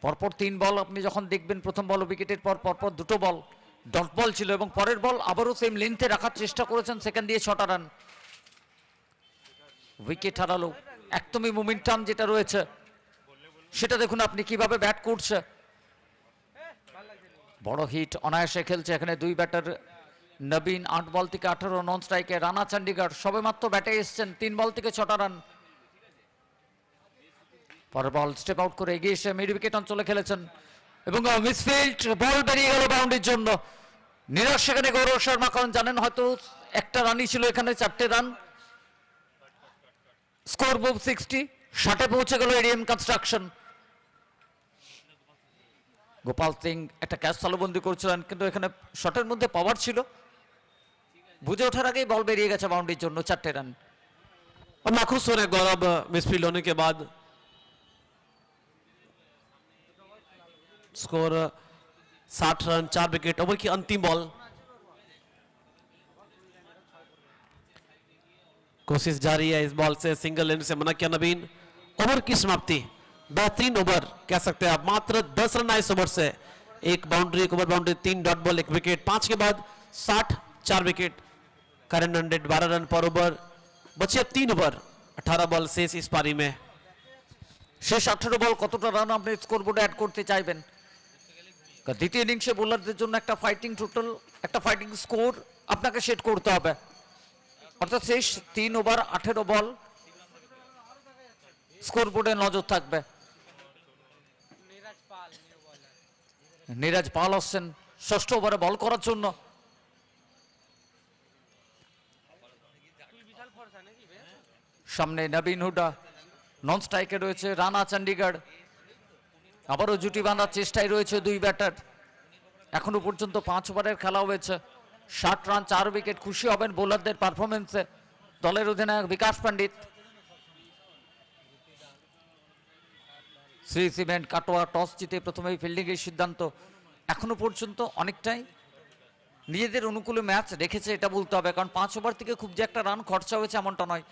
পরপর 3 বল আপনি যখন দেখবেন, প্রথম বল উইকেটের পর পরপর 2টো বল ডট বল ছিল, এবং পরের বল আবারও সেম লেন্থে রাখার চেষ্টা করেছেন, সেকেন্ড দিয়ে 6টা রান। উইকেট হারালো, একদমই মোমেন্টাম যেটা রয়েছে সেটা দেখুন আপনি কিভাবে ব্যাট করছে। বড় হিট অনায়াসে খেলছে এখানে 2 ব্যাটার। নবীন 8 বল থেকে 18, নন স্ট্রাইকে রানা চণ্ডীগড় সবে মাত্র ব্যাটে এসছেন, 3 বল থেকে 6টা রান। পরের বল স্টেপ আউট করে এগিয়ে এসে মিড উইকেট অঞ্চলে খেলেছেন, এবং মিসফিল্ড, বল বেরিয়ে গেল বাউন্ডারির জন্য। নিরাশ সেখানে গৌরব শর্মা, কারণ জানেন হয়তো একটা রানই ছিল এখানে, 4টে রান। স্কোর বুক 60, 60-এ পৌঁছে গেল এডিএম কনস্ট্রাকশন। গোপাল সিং একটা ক্যাচ তালুবন্দি করছিলেন, কিন্তু এখানে শটের মধ্যে পাওয়ার ছিল, বুঝে ওঠার আগেই বল বেরিয়ে গেছে বাউন্ডারির জন্য। 4টে রান। और नाखुश हो रहे गौरव मिसफील्ड होने के बाद। Score 60 run 4 wicket. ओवर की अंतिम बॉल, कोशिश जारी है इस बॉल से, सिंगल लेने से मना किया नवीन। ओवर की समाप्ति, बेहतरीन ओवर कह सकते हैं आप। मात्र 10 रन आए इस ओवर से, 1 boundary, 1 over boundary, 3 dot ball, 1 wicket. 5 के बाद 60, 4 विकेट। करंट 100, 12 रन पर ओवर। बचे अब 3 ओवर, 18 बॉल शेष इस पारी में। শেষ 18 বল কতটা রান আপনি স্কোরবোর্ডে অ্যাড করতে চাইবেন? কারণ দ্বিতীয় ইনিংসে বোলারদের জন্য একটা ফাইটিং টোটাল, একটা ফাইটিং স্কোর আপনাকে সেট করতে হবে। অর্থাৎ শেষ 3 ওভার 18 বল স্কোরবোর্ডে নজর থাকবে। নীরাজ পাল আসছেন ষষ্ঠ ওভারে বল করার জন্য। সামনে নবীন হুডা, নন স্ট্রাইকে রয়েছে রানা চণ্ডীগড়। আবারও জুটি বাঁধার চেষ্টায় রয়েছে দুই ব্যাটার। এখনো পর্যন্ত 5 ওভারের খেলা হয়েছে, 60 রান 4 উইকেট। খুশি হবেন বোলারদের পারফরমেন্সে দলের অধিনায়ক বিকাশ পণ্ডিত। শ্রী সিমেন্ট কাটোয়া টস জিতে প্রথমেই ফিল্ডিংয়ের সিদ্ধান্ত। এখনো পর্যন্ত অনেকটাই নিজেদের অনুকূলে ম্যাচ রেখেছে এটা বলতে হবে, কারণ 5 ওভার থেকে খুব যে একটা রান খরচা হয়েছে এমনটা নয়।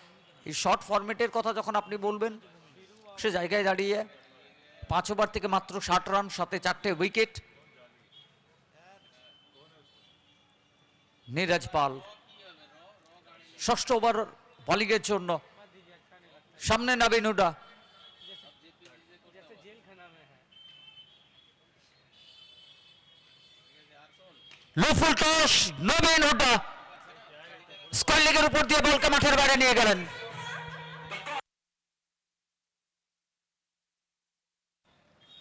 এই শর্ট ফরম্যাটের কথা যখন আপনি বলবেন, সে জায়গায় দাঁড়িয়ে 5 ওভার থেকে মাত্র 60 রান, সাথে 4টে উইকেট। নীরজ পাল ষষ্ঠ ওভার বোলিংয়ের জন্য। সামনে নবীন হুডা, লো ফুল টস। নবীন হুডা স্কোয়ার লেগের উপর দিয়ে বলকে মাঠের বাইরে নিয়ে গেলেন।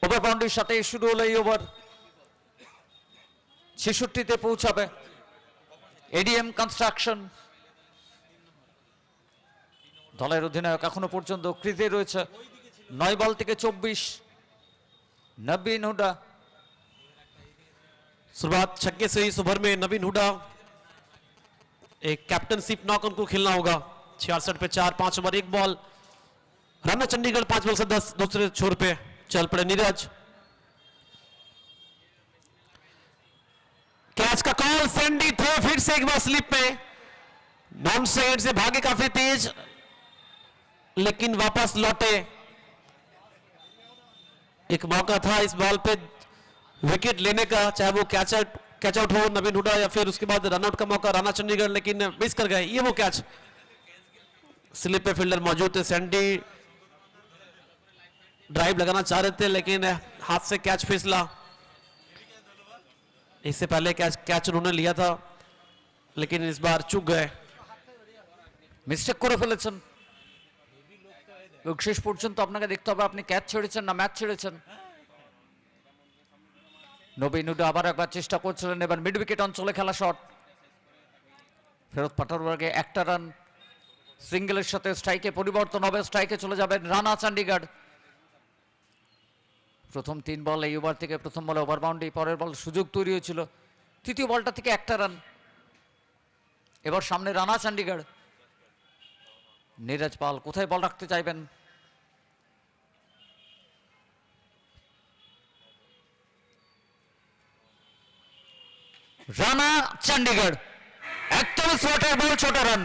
ওভার বাউন্ডারির সাথে শুরু হলো এই ওভার। 66-তে পৌঁছাবে এডিএম কনস্ট্রাকশন। দলের অধিনায়ক এখনো পর্যন্ত ক্রিজে রয়েছে। 9 বল থেকে 24। নবীন হুডা, शुरुआत छक्के से इस ओवर में नवीन हुडा। एक कैप्टनशिप नॉक उनको खेलना होगा। 66 पे 4, 5 over 1 ball. Rana Chandigarh 5 ball से 10 दूसरे छोर पे चल पड़े नीरज। कैच का कॉल, सैंडी थ्रो फिर से एक बार स्लिप में। नॉन साइड से भागे काफी तेज, लेकिन वापस लौटे। एक मौका था इस बॉल पे विकेट लेने का, चाहे वो कैच आउट हो नवीन हुडा या फिर उसके बाद रनआउट का मौका राना चंडीगढ़, लेकिन मिस कर गए। ये वो कैच, स्लिप पे फील्डर मौजूद थे। सैंडी ड्राइव लगाना चाह रहे थे, लेकिन हाथ से कैच फिसला। इससे पहले कैच उन्होंने लिया था, लेकिन इस बार चूक गए। মিস্টেক করে ফেলেছেন। এবং শেষ পর্যন্ত আপনাকে দেখতে হবে আপনি ক্যাচ ছেড়েছেন না ম্যাচ ছেড়েছেন। নবীন হুডা আবার একবার চেষ্টা করছিলেন, এবার মিড উইকেট অঞ্চলে খেলা শট। ফেরত পাঠানোর আগে একটা রান সিঙ্গেলের সাথে স্ট্রাইকে পরিবর্তন হবে। স্ট্রাইকে চলে যাবেন রানা চণ্ডীগড়। প্রথম 3 বল এই ওভার থেকে, প্রথম বলে ওভার বাউন্ডারি, পরের বল সুযোগ তৈরি হয়েছিল। তৃতীয় বলটা থেকে একটা রান। এবার সামনে রানা চণ্ডীগড়। নীরজ পাল কোথায় বল রাখতে চাইবেন? রানা চণ্ডীগড় একদম স্লটের বল, ছোট রান।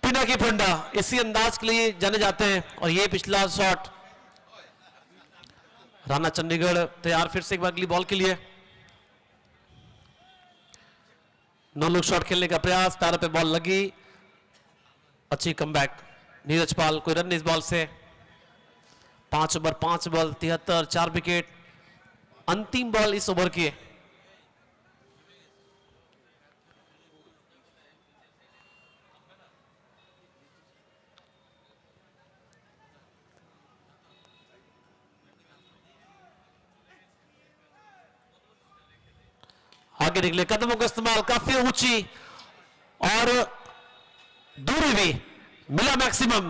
पिनाकी पंडा इसी अंदाज के लिए जाने जाते हैं, और ये पिछला शॉट। राना चंडीगढ़ तैयार फिर से एक बार अगली बॉल के लिए। नो लुक शॉट खेलने का प्रयास, पैरों पे बॉल लगी, अच्छी कमबैक। नीरज पाल कोई रन इस बॉल से। 5 ओवर 5 बॉल 73, 4 विकेट। अंतिम बॉल इस ओवर की है। आगे निकले, कदमों का इस्तेमाल काफी ऊंची और दूरी भी मिला मैक्सिमम।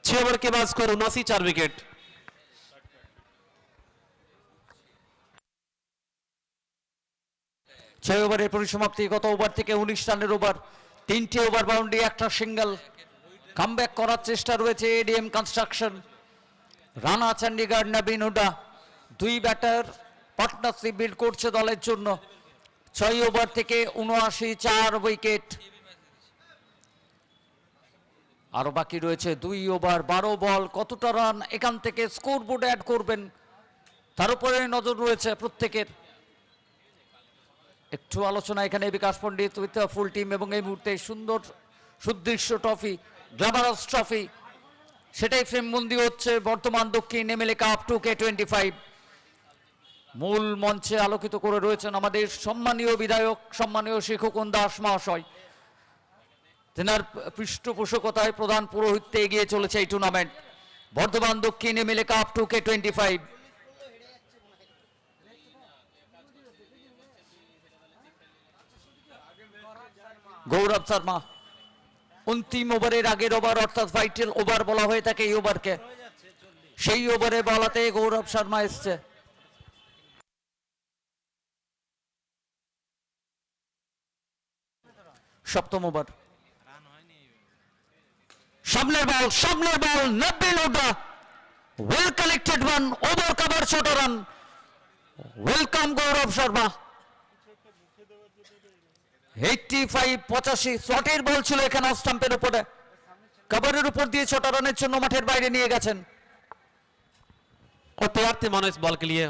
6 ओवर के बाद स्कोर 79, 4 विकेट। ছয় ওভারের পরিসমাপ্তি। গত ওভার থেকে 19 রানের ওভার, 3টে ওভার বাউন্ডারি, একটা সিঙ্গেল। কামব্যাক করার চেষ্টা রয়েছে এডিএম কনস্ট্রাকশন। রানা চণ্ডীগড়, নবীন হুডা, দুই ব্যাটার পার্টনারশিপ বিল্ড করছে দলের জন্য। 6 ওভার থেকে 79, 4 উইকেট। আরো বাকি রয়েছে 2 ওভার 12 বল। কতটা রান এখান থেকে স্কোর বোর্ডে অ্যাড করবেন তার উপরে নজর রয়েছে প্রত্যেকের। একটু আলোচনা এখানে বিকাশ পণ্ডিত উইথ ফুল টিম, এবং এই মুহূর্তে সুন্দর সুদৃশ্য ট্রফি, গ্ল্যামারাস ট্রফি, সেটাই ফ্রেমবন্দি হচ্ছে বর্তমান দক্ষিণ এমএলএ কাপ 2K25। মূল মঞ্চে আলোকিত করে রয়েছেন আমাদের সম্মানীয় বিধায়ক, সম্মানীয় শিক্ষকন দাস মহাশয়। তেনার পৃষ্ঠপোষকতায় প্রধান পুরোহিত্যে এগিয়ে চলেছে এই টুর্নামেন্ট, বর্ধমান দক্ষিণ এমএলএ কাপ 2K25। গৌরব শর্মা অন্তিম ওভারের আগের ওভার, অর্থাৎ ভাইটাল ওভার বলা হয়ে থাকে এই ওভারকে, সেই ওভারে বলাতে গৌরব শর্মা এসছে। সপ্তম ওভার, সামনের বল, সামনের বল, 90 over, well collected one, over cover, ছোট রান। ওয়েলকাম গৌরব শর্মা। 85-85 শটের বল ছিল এখানে অফ স্টাম্পের উপরে, কভারের উপর দিয়ে ছোট রানের জন্য মাঠের বাইরে নিয়ে গেছেন। और तैयार थे मानो इस बॉल के लिए।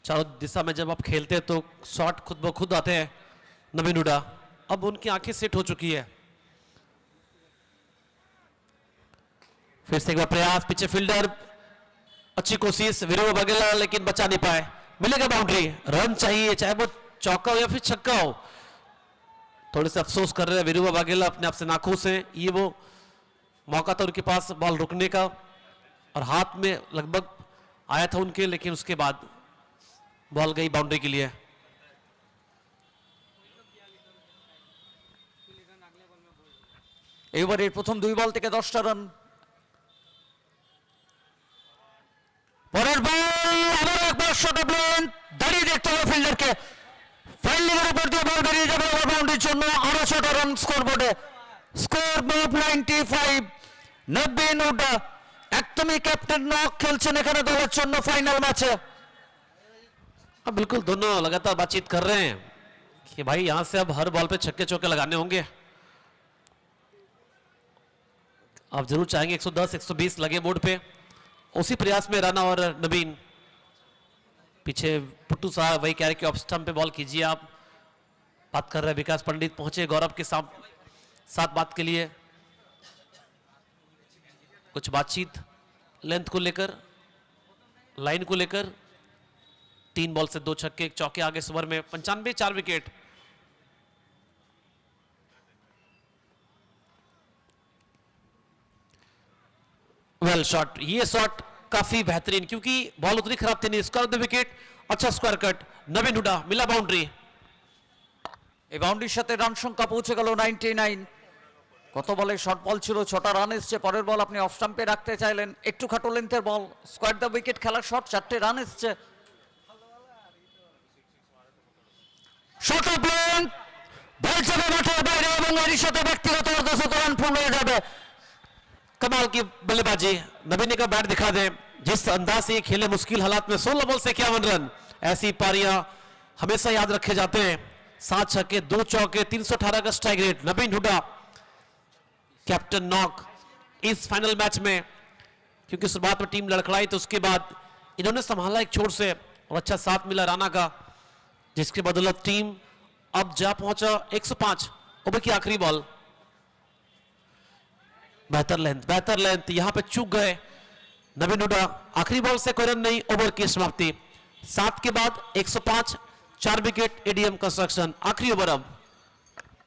चारों दिशा में जब आप खेलते हैं तो शॉट खुद ब खुद आते हैं। नवीन हुडा, अब उनकी आंखें सेट हो चुकी है। फिर से एक बार प्रयास, पीछे फील्डर, अच्छी कोशिश वीरू बघेला, लेकिन बचा नहीं पाए। मिलेगा बाउंड्री, रन चाहिए, चाहे वो चौका हो या फिर छक्का हो। थोड़े से अफसोस कर रहे हैं वीरू बघेला अपने आप से नाखुश हैं। ये वो मौका था उनके पास बॉल रुकने का, और हाथ में लगभग आया था उनके, लेकिन उसके बाद बॉल गई बाउंड्री के लिए। এবারের প্রথম 2 বল থেকে 10টা রান। পরের বল আবার একবার শর্ট অফ লেন্থ, দাঁড়িয়ে দেখতে হবে ফিল্ডারকে। ফিল্ডিংয়ের উপর দিয়ে বল বেরিয়ে যাবে ওভার বাউন্ডারির জন্য, আরো ছোট রান স্কোর বোর্ডে। Score board 95। নবীন হুডা একদমই ক্যাপ্টেন নক খেলছেন এখানে দলের জন্য ফাইনাল ম্যাচে। अब बिल्कुल दोनों लगातार बातचीत कर रहे हैं कि भाई यहां से अब हर बॉल पे छक्के चौके लगाने होंगे। आप जरूर चाहेंगे 110 120 लगे बोर्ड पे। उसी प्रयास में राना और नबीन। पीछे पुट्टू साहब वही कह रहे कि ऑफ स्टंप पे बॉल कीजिए आप। बात कर रहे हैं विकास पंडित, पहुंचे गौरव के साथ बात के लिए। कुछ बातचीत लेंथ को लेकर, लाइन को लेकर। 3 बॉल से 2 छक्के, 1 चौके आगे इस ओवर में। 95, 4 विकेट। वेल शॉट, ये शॉट काफी बेहतरीन, क्योंकि बॉल उतनी खराब थी नहीं। स्क्वायर द विकेट, अच्छा स्क्वायर कट। नवीन हुडा, मिला बाउंड्री। এই বাউন্ডারির সাথে রান সংখ্যা পৌঁছে গেল 99। কত বলে শর্ট বল ছিল, 6টা রান এসছে। পরের বল আপনি অফ স্টাম্পে রাখতে চাইলেন, একটু খাটো লেন্থের বল, স্কোয়ার দ্য উইকেট খেলার শট, 4টে রান এসছে। শর্ট অফ লেন্থ, বল যাবে মাঠের বাইরে, এবং এরই সাথে ব্যক্তিগত অর্ধশত রান পূর্ণ হয়ে যাবে। कमाल की बल्लेबाजी, नबीन का बैट दिखा दे। जिस अंदाज से ये खेले मुश्किल हालात में, 16 बॉल से 51 रन। ऐसी पारियां हमेशा याद रखे जाते हैं। 7 छक्के, 2 चौके, 318 का स्ट्राइक रेट। नबीन हुडा कैप्टन नॉक इस फाइनल मैच में, क्योंकि शुरुआत में टीम लड़खड़ाई तो उसके बाद इन्होंने संभाला एक छोर से, और अच्छा साथ मिला राना का, जिसकी बदौलत टीम अब जा पहुंचा 105 ओवर की आखिरी बॉल। बेहतर लेंथ, यहां पे चूक गए नवीन हुडा। आखिरी बॉल से कोई रन नहीं, ओवर की समाप्ति। 7 के बाद 105, 4 विकेट एडीएम कंस्ट्रक्शन। आखिरी ओवर अब।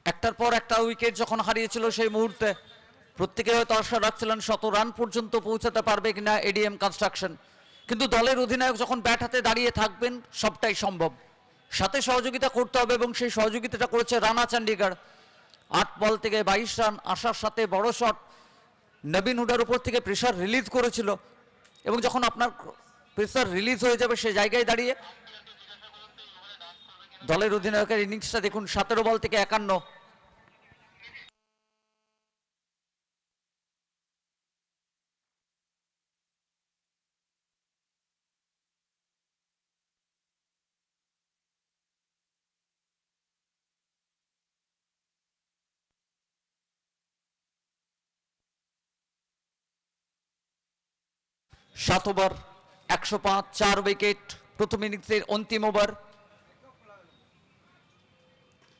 একটার পর একটা উইকেট যখন হারিয়েছিল সেই মুহূর্তে প্রত্যেকে হয়তো আশা রাখছিলেন 100 রান পর্যন্ত পৌঁছাতে পারবে কিনা এডিএম কনস্ট্রাকশন। কিন্তু দলের অধিনায়ক যখন ব্যাট হাতে দাঁড়িয়ে থাকবেন সবটাই সম্ভব। সাথে সহযোগিতা করতে হবে এবং সেই সহযোগিতাটা করেছে রানা চণ্ডীগড়। 8 বল থেকে 22 রান আসার সাথে বড় শট নবীন হুডার উপর থেকে প্রেসার রিলিজ করেছিল এবং যখন আপনার প্রেসার রিলিজ হয়ে যাবে সেই জায়গায় দাঁড়িয়ে দলের অধিনায়কের ইনিংসটা দেখুন, 17 বল থেকে 51। সাত ওভার 105, 4 উইকেট প্রথম ইনিংসের অন্তিম ওভার।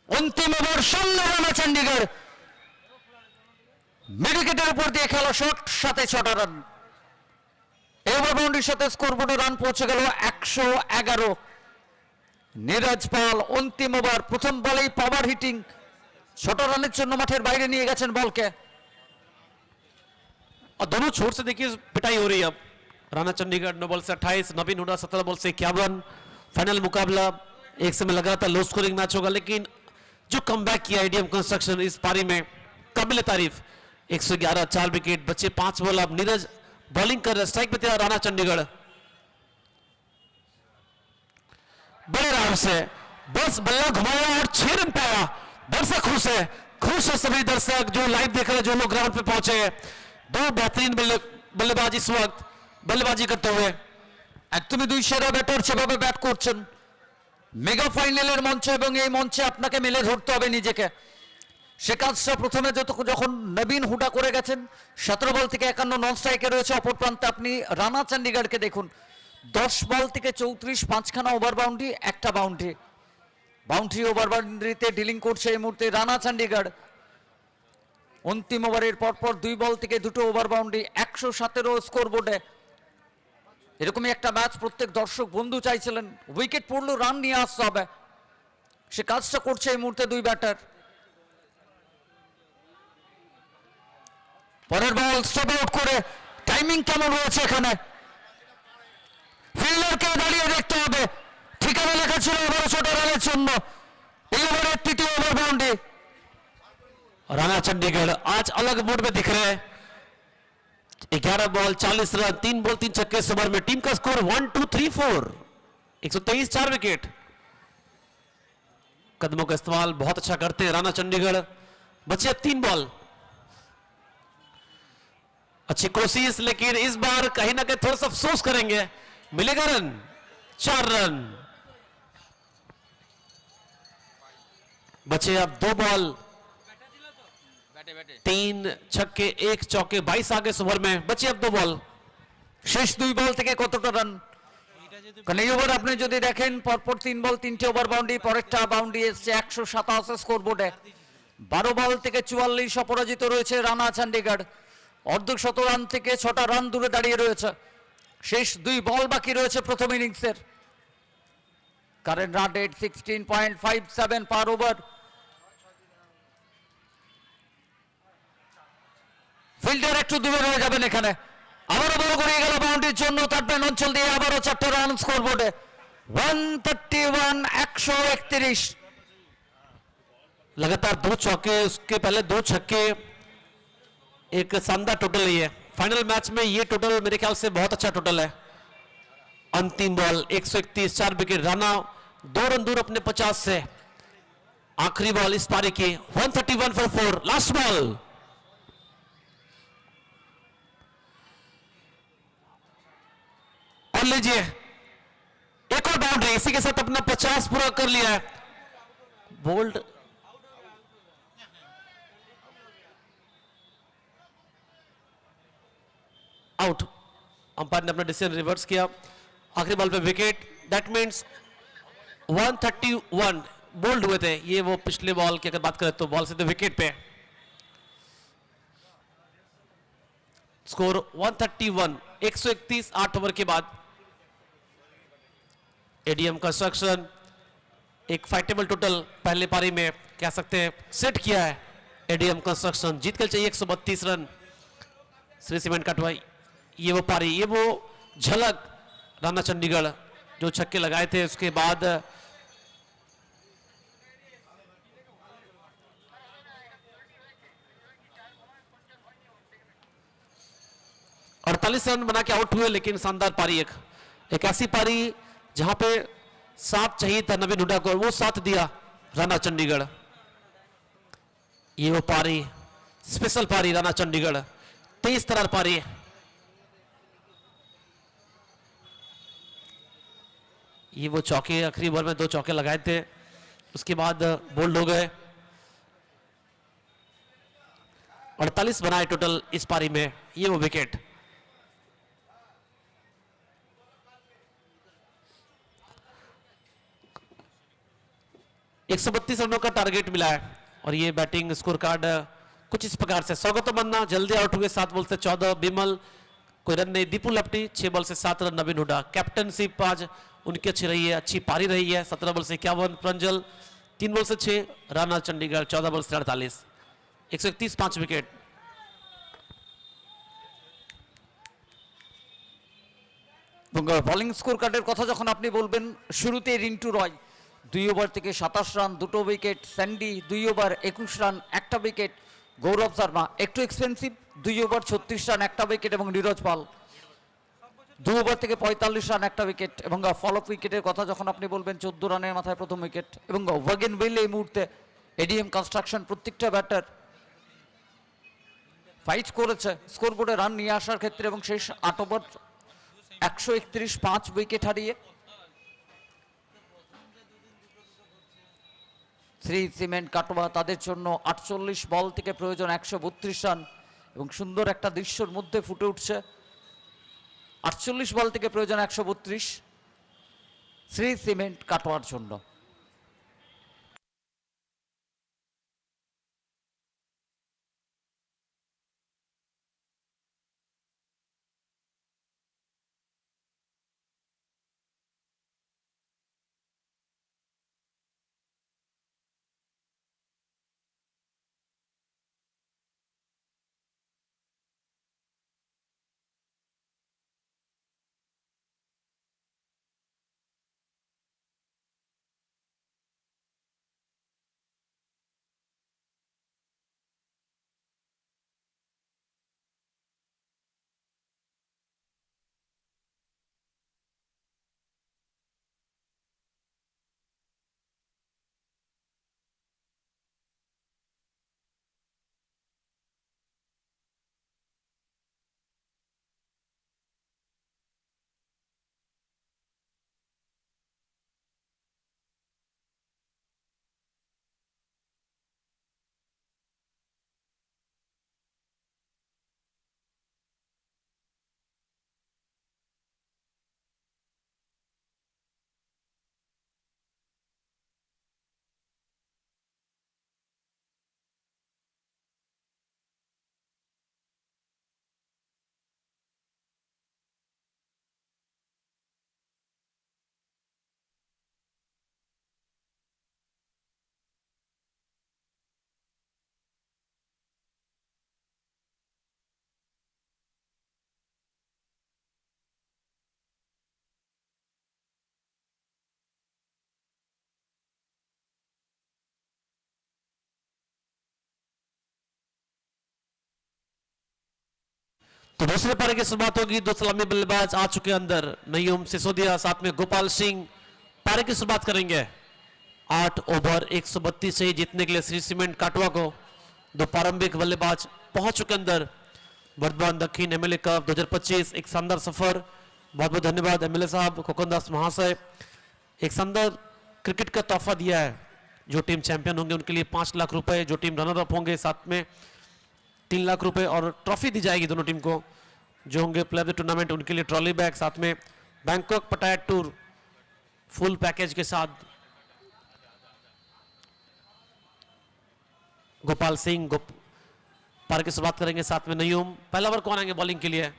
অন্তিম ওভার 16 রানা চণ্ডীগড়, মিড উইকেটের উপর দিয়ে খেলা শট, সাথে 6টা রান। এই ওভার বাউন্ডারির সাথে স্কোরবোর্ডে রান পৌঁছে গেল 111। নীরজ পাল অন্তিম ওভার প্রথম বলেই পাওয়ার হিটিং, 6টা রানের জন্য মাঠের বাইরে নিয়ে গেছেন বলকে। और दोनों छोर से देखिए पिटाई हो रही है अब। राणा चंडीगढ़ 9 बॉल से 28, नवीन हुडा 17 बॉल से 51। फाइनल मुकाबला एक समय लग रहा था लो स्कोरिंग मैच होगा, लेकिन जो कमबैक किया एडीएम कंस्ट्रक्शन इस पारी में काबिल तारीफ। 111, 4 विकेट, बच्चे 5 बॉल। अब नीरज बॉलिंग कर रहे, स्ट्राइक पे तैयार राणा चंडीगढ़। बड़े आराम से बस बल्ला घुमाया और 6 रन पाया। दर्शक खुश है सभी दर्शक जो लाइव देख रहे हैं, जो लोग ग्राउंड पे पहुंचे। दो बेहतरीन बल्लेबाज इस वक्त बल्लेबाजी करते हुए। একদমই দুই সেরা ব্যাটার সেভাবে ব্যাট করছেন মেগা ফাইনালের মঞ্চে এবং এই মঞ্চে আপনাকে মেলে ধরতে হবে নিজেকে। সে কাজটা প্রথমে যখন নবীন হুডা করে গেছেন, 17 বল থেকে 51 নন স্ট্রাইকে রয়েছে। অপর প্রান্তে আপনি রানা চণ্ডীগড়কে দেখুন, 10 বল থেকে 34, 5খানা ওভার বাউন্ডারি, একটা বাউন্ডারি ওভার বাউন্ডারিতে ডিলিং করছে এই মুহূর্তে রানা চণ্ডীগড়। অন্তিম ওভারের পরপর 2 বল থেকে 2টো ওভার বাউন্ডারি, 117 স্কোর বোর্ডে। এরকমই একটা ম্যাচ প্রত্যেক দর্শক বন্ধু চাইছিলেন। উইকেট পড়লেও রান নিয়ে আসতে হবে, সে কাজটা করছে এই মুহূর্তে দুই ব্যাটার। পরের বল স্টপ আউট করে টাইমিং কেমন রয়েছে এখানে, ফিল্ডারকে দাঁড়িয়ে দেখতে হবে। ঠিকানা লেখা ছিল 12 রানের জন্য। এই ওভারের 3য় ওভার বাউন্ডারি। राणा चंडीगढ़ आज अलग मूड में दिख रहे हैं। 11 बॉल 40 रन, 3 बॉल 3 छक्के इस ओवर में। टीम का स्कोर 1, 2, 3, 4, 123, 4 विकेट। कदमों का इस्तेमाल बहुत अच्छा करते हैं राणा चंडीगढ़। बचे 3 बॉल, अच्छी कोशिश, लेकिन इस बार कहीं ना कहीं थोड़ा सा अफसोस करेंगे। मिलेगा रन, 4 रन। बचे अब 2 बॉल, 3 छक्के 1 चौके, 22 आगे इस ओवर में। बचे अब 2 बॉल। শেষ 2 বল থেকে কতটা রান? কারণ এই ওভার আপনি যদি দেখেন পরপর 3 বল 3টে ওভার বাউন্ডারি, পরেরটা বাউন্ডারি এসছে 187 স্কোর বোর্ডে। 12 বল থেকে 44 অপরাজিত রয়েছে রানা চণ্ডীগড়। অর্ধশত রান থেকে 6টা রান দূরে দাঁড়িয়ে রয়েছে। শেষ 2 বল বাকি রয়েছে প্রথম ইনিংসের। কারেন্ট রান রেট 16.57 পার ওভার। ফিল্ডার একটু দূরে রয়ে যাবেন এখানে। আবারও বল গড়িয়ে গেল বাউন্ডারির জন্য। তারপরে অঞ্চল দিয়ে আবারও 4টা রান স্কোর বোর্ডে। 131, 131। लगातार 2 चौके, उसके पहले 2 छक्के, एक शानदार टोटल है। फाइनल मैच में ये टोटल मेरे ख्याल से बहुत अच्छा टोटल है। अंतिम बॉल 131, 4 विकेट। राणा 2 रन दूर अपने 50 से। आखिरी बॉल इस पारी की 131 फॉर 4। लास्ट बॉल, और लीजिए एक और बाउंड्री। इसी के साथ अपना 50 पूरा कर लिया है। Bold out. अंपायर ने अपना डिसीजन रिवर्स किया। आखिरी बॉल पे विकेट। दैट मींस 131 बोल्ड हुए थे। ये वो पिछले बॉल की अगर बात करें तो बॉल से तो विकेट पे। स्कोर 131, 131 8 ओवर के बाद। एडीएम कंस्ट्रक्शन एक फाइटेबल टोटल पहले पारी में कह सकते हैं सेट किया है। एडीएम कंस्ट्रक्शन जीत कर चाहिए 132 रन। श्री सीमेंट कटवाई, ये वो पारी, ये वो झलक राणा चंडीगढ़ जो छक्के लगाए थे उसके बाद 48 रन बना के आउट हुए, लेकिन शानदार पारी, एक ऐसी पारी जहां पे साथ चाहिए था नवीन हुड्डा को, वो साथ दिया राणा चंडीगढ़। ये वो पारी, स्पेशल पारी राणा चंडीगढ़, 23 तरह पारी। ये वो चौके आखिरी ओवर में 2 चौके लगाए थे, उसके बाद बोल्ड हो गए। 48 बनाए टोटल इस पारी में, ये वो विकेट। एक 132 रनों का टारगेट मिला है और ये बैटिंग स्कोर कार्ड कुछ इस प्रकार से। स्वागतम मन्ना जल्दी आउट हुए 7 बॉल से 14, बिमल कोई रन नहीं, दीपू लेफ्टी 6 बॉल से 7 रन, नवीन हुड्डा कैप्टनशिप आज उनकी अच्छी रही है, अच्छी पारी रही है। 17 बॉल से 51, प्रंजल 3 बॉल से 6, राणा चंडीगढ़ 14 बॉल से 48, 131 5 विकेट। বোলিং স্কোর কার্ডের কথা যখন আপনি বলবেন, শুরুতে রিন্টু রয় 2 ওভার থেকে 27 রান, 2টো উইকেট। স্যান্ডি 2 ওভার 21 রান, 1টা উইকেট। গৌরব শর্মা একটু এক্সপেন্সিভ, 2 ওভার 36 রান, 1টা উইকেট। এবং নীরজ পাল 2 ওভার থেকে 45 রান, 1টা উইকেট। এবং ফল অফ উইকেটের কথা যখন আপনি বলবেন, 14 রানের মাথায় প্রথম উইকেট। এবং ওয়াগেন উইল এই মুহূর্তে এডিএম কনস্ট্রাকশন প্রত্যেকটা ব্যাটার ফাইট করেছে স্কোরবোর্ডে রান নিয়ে আসার ক্ষেত্রে, এবং শেষ 8 ওভার 131 5 উইকেট হারিয়ে শ্রী সিমেন্ট কাটোয়া তাদের জন্য 48 বল থেকে প্রয়োজন 132 রান। এবং সুন্দর একটা দৃশ্যের মধ্যে ফুটে উঠছে, 48 বল থেকে প্রয়োজন 132 শ্রী সিমেন্ট কাটোয়ার জন্য। तो दूसरे पारी की शुरुआत होगी, 2 सलामी बल्लेबाज आ चुके अंदर, नईम सिसोदिया साथ में गोपाल सिंह पारी की शुरुआत करेंगे। 8 ओवर 132 से जीतने के लिए श्री सीमेंट काटवा को 2 प्रारंभिक बल्लेबाज पहुंच चुके अंदर। वर्धमान दक्षिण एमएलए कप 2025 एक शानदार सफर, बहुत बहुत धन्यवाद एमएलए साहब कोकनदास महाशय। एक शानदार क्रिकेट का तोहफा दिया है, जो टीम चैंपियन होंगे उनके लिए 5 लाख रुपए, जो टीम रनर अप होंगे साथ में 3 लाख रुपए और ट्रॉफी दी जाएगी दोनों टीम को। जो होंगे प्लेयर ऑफ द टूर्नामेंट उनके लिए ट्रॉली बैग, साथ में बैंकॉक पटाया टूर फुल पैकेज के साथ। गोपाल सिंह पार की शुरुआत करेंगे, साथ में नयूम। पहला ओवर कौन आएंगे बॉलिंग के लिए?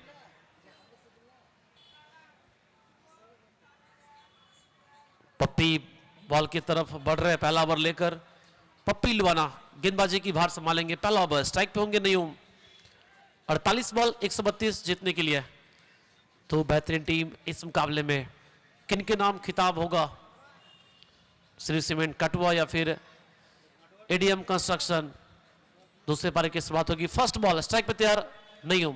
पप्पी बॉल की तरफ बढ़ रहे, पहला ओवर लेकर पप्पी लुआना गेंदबाजी की भार संभालेंगे। पहला ओवर स्ट्राइक पे होंगे नयूम। 48 बॉल 132 जीतने के लिए। तो बेहतरीन टीम इस मुकाबले में किनके नाम खिताब होगा? श्री सीमेंट कटवा या फिर एडीएम कंस्ट्रक्शन? दूसरे पारी की शुरुआत होगी। फर्स्ट बॉल स्ट्राइक पे तैयार नईम।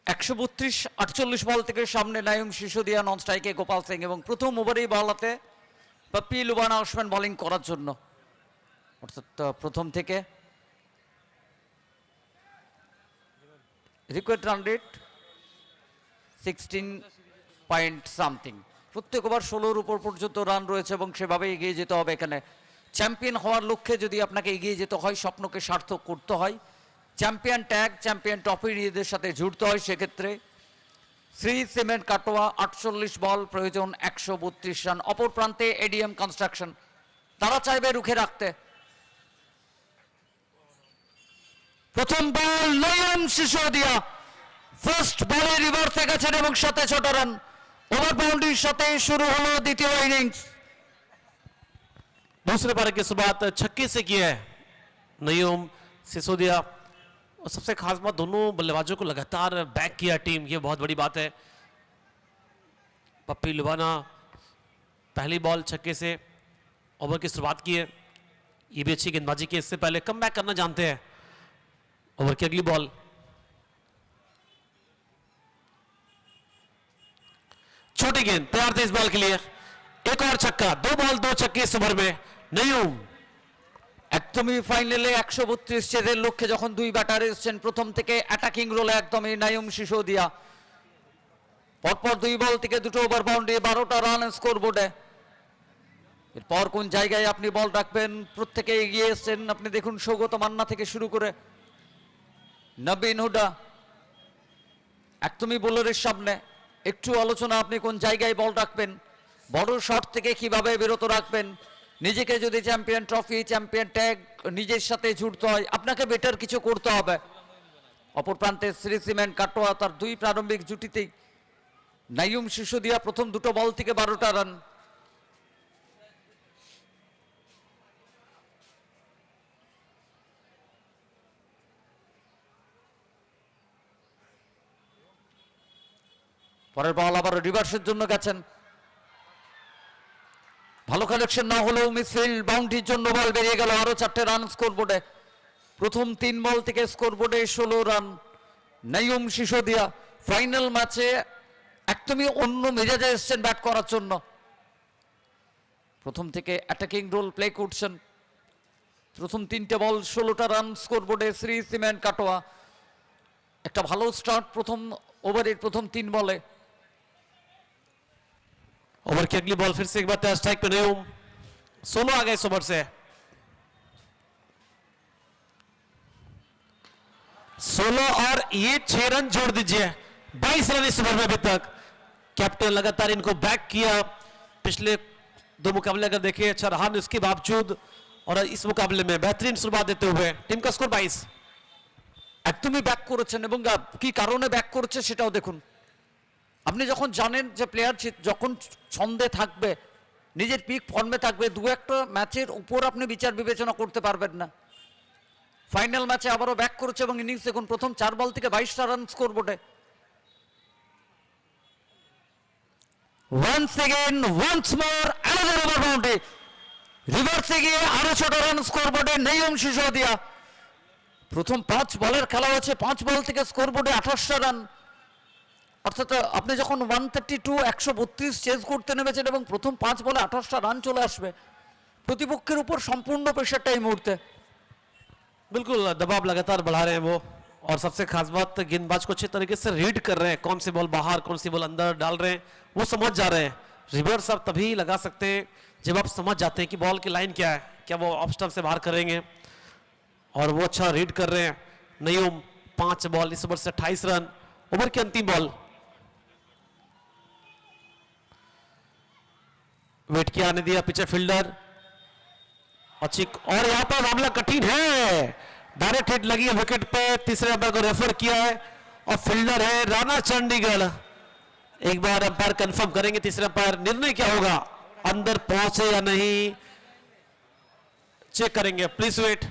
132-48 বল থেকে সামনে নাইম শিশুদিয়া, নন স্ট্রাইকে গোপাল সিং এবং প্রথম ওভারেই বলাতে পপ্পি লুবানা আসবেন বোলিং করার জন্য। অর্থাৎ প্রথম থেকে required run rate 16 point something. প্রত্যেক ওভার 16-র উপর পর্যন্ত রান রয়েছে এবং সেভাবে এগিয়ে যেতে হবে। এখানে চ্যাম্পিয়ন হওয়ার লক্ষ্যে যদি আপনাকে এগিয়ে যেতে হয়, স্বপ্নকে সার্থক করতে হয়, চ্যাম্পিয়ন ট্যাগ, চ্যাম্পিয়ন ট্রফি নিজেদের সাথে জুড়তে হয়, সেক্ষেত্রে শ্রী সিমেন্ট কাটোয়া 48 বল, প্রয়োজন 132 রান। অপর প্রান্তে এডিএম কনস্ট্রাকশন, তারা চাইবে রুখে রাখতে। প্রথম বল নয়ন সিসোদিয়া, ফার্স্ট বলে রিভার্সে গেছেন এবং সাথে 6 রান। ওভার বাউন্ডারির সাথে শুরু হলো দ্বিতীয় ইনিংস। दूसरे पारी की शुरुआत छक्के से की है नईम सिसोदिया। और सबसे खास बात, दोनों बल्लेबाजों को लगातार बैक किया टीम, ये बहुत बड़ी बात है। पप्पी लुबाना पहली बॉल छक्के से ओवर की शुरुआत की है। ये भी अच्छी गेंदबाजी की, इससे पहले कम बैक करना जानते हैं। ओवर की अगली बॉल छोटी गेंद तैयार थे इस बॉल के लिए। एक और छक्का, 2 बॉल 2 छक्के इस ओवर में। नईम একদমই ফাইনালে 132 চেজের লক্ষ্যে যখন দুই ব্যাটার এসেছেন, প্রথম থেকে অ্যাটাকিং রোলে একদমই নাইম সিসোদিয়া। পরপর 2 বল থেকে 2টো ওভার বাউন্ডারি, 12টা রান স্কোর বোর্ডে। এরপর কোন জায়গায় আপনি বল রাখবেন, প্রত্যেকে এগিয়ে এসেছেন। আপনি দেখুন সৌগত মান্না থেকে শুরু করে নবীন হুডা একদমই বোলারের সামনে। একটু আলোচনা, আপনি কোন জায়গায় বল রাখবেন, বড় শট থেকে কিভাবে বিরত রাখবেন। নিজেকে যদি চ্যাম্পিয়ন ট্রফি, চ্যাম্পিয়ন ট্যাগ নিজের সাথে জুড়তে হয়, আপনাকে বেটার কিছু করতে হবে। অপর প্রান্তে শ্রী সিমেন্ট কাটোয়া, তার 2 প্রারম্ভিক জুটিতেই নাইম সিসোদিয়া প্রথম 2টো বল থেকে 12টা রান। পরের বল আবার রিভার্সের জন্য গেছেন। ভালো কালেকশন না হলেও মিসফিল্ড বাউন্ডারির জন্য বল বেরিয়ে গেল। আরো 4টে রান স্কোর বোর্ডে। প্রথম 3 বল থেকে স্কোর বোর্ডে 16 রান। নাইম সিসোদিয়া ফাইনাল ম্যাচে একদমই অন্য মেজাজে এসেছেন ব্যাট করার জন্য। প্রথম থেকে অ্যাটাকিং রোল প্লে করছেন। প্রথম 3টে বল 16টা রান স্কোর বোর্ডে শ্রী সিমেন্ট কাটোয়া। একটা ভালো স্টার্ট প্রথম ওভারের প্রথম 3 বলে। ओवर की अगली बॉल फिर से एक बार तैयार स्ट्राइक पे नईम। 16 आ गए इस ओवर से। 16 और ये 6 रन जोड़ दीजिए, 22 रन इस ओवर में अभी तक। कैप्टन लगातार इनको बैक किया। पिछले 2 मुकाबले अगर देखें अच्छा रहा इसके बावजूद, और इस मुकाबले में बेहतरीन शुरुआत देते हुए टीम का स्कोर 22। একদমই ব্যাক করেছেন এবং কি কারণে ব্যাক করেছে সেটাও দেখুন। আপনি যখন জানেন যে প্লেয়ার যখন ছন্দে থাকবে, নিজের পিক ফর্মে থাকবে, 2-1টা ম্যাচের উপর আপনি বিচার বিবেচনা করতে পারবেন না। ফাইনাল ম্যাচে আবারও ব্যাক করেছে এবং ইনিংস দেখুন, প্রথম 4 বল থেকে 22টা রান স্কোর বোর্ডে। Once again, once more, another over boundary. রিভার্সে গিয়ে আরো 6টা রান স্কোর বোর্ডে নঈম সিসোদিয়া। প্রথম 5 বলের খেলা হচ্ছে, 5 বল থেকে স্কোর বোর্ডে 28টা রান। অর্থাৎ আপনি যখন 132 চেজ করতে নেমেছেন এবং প্রথম 5 বলে 28টা রান চলে আসবে, প্রতিপক্ষের উপর সম্পূর্ণ প্রেশারটা এই মুহূর্তে। बिल्कुल दबाव लगातार बढ़ा रहे हैं वो। और सबसे खास बात, गेंदबाज को अच्छे तरीके से रीड कर रहे हैं, कौन सी बॉल बाहर कौन सी बॉल अंदर डाल रहे हैं, वो समझ जा रहे हैं। रिवर्स आप तभी लगा सकते हैं जब आप समझ जाते हैं कि बॉल की लाइन क्या है, क्या वो ऑफ स्टंप से बाहर करेंगे, और वो अच्छा रीड कर रहे हैं। नईम 5 बॉल इस ओवर से 28 रन। ओवर की अंतिम बॉल वेट किया, आने दिया पिचर फील्डर और यहां पर मामला कठिन है। डायरेक्ट हिट लगी है विकेट पे, तीसरे अंपायर को रेफर किया है और फील्डर है राणा चंडीगढ़। एक बार अंपायर कंफर्म करेंगे, तीसरे अंपायर निर्णय क्या होगा, अंदर पहुंचे या नहीं चेक करेंगे। Please wait.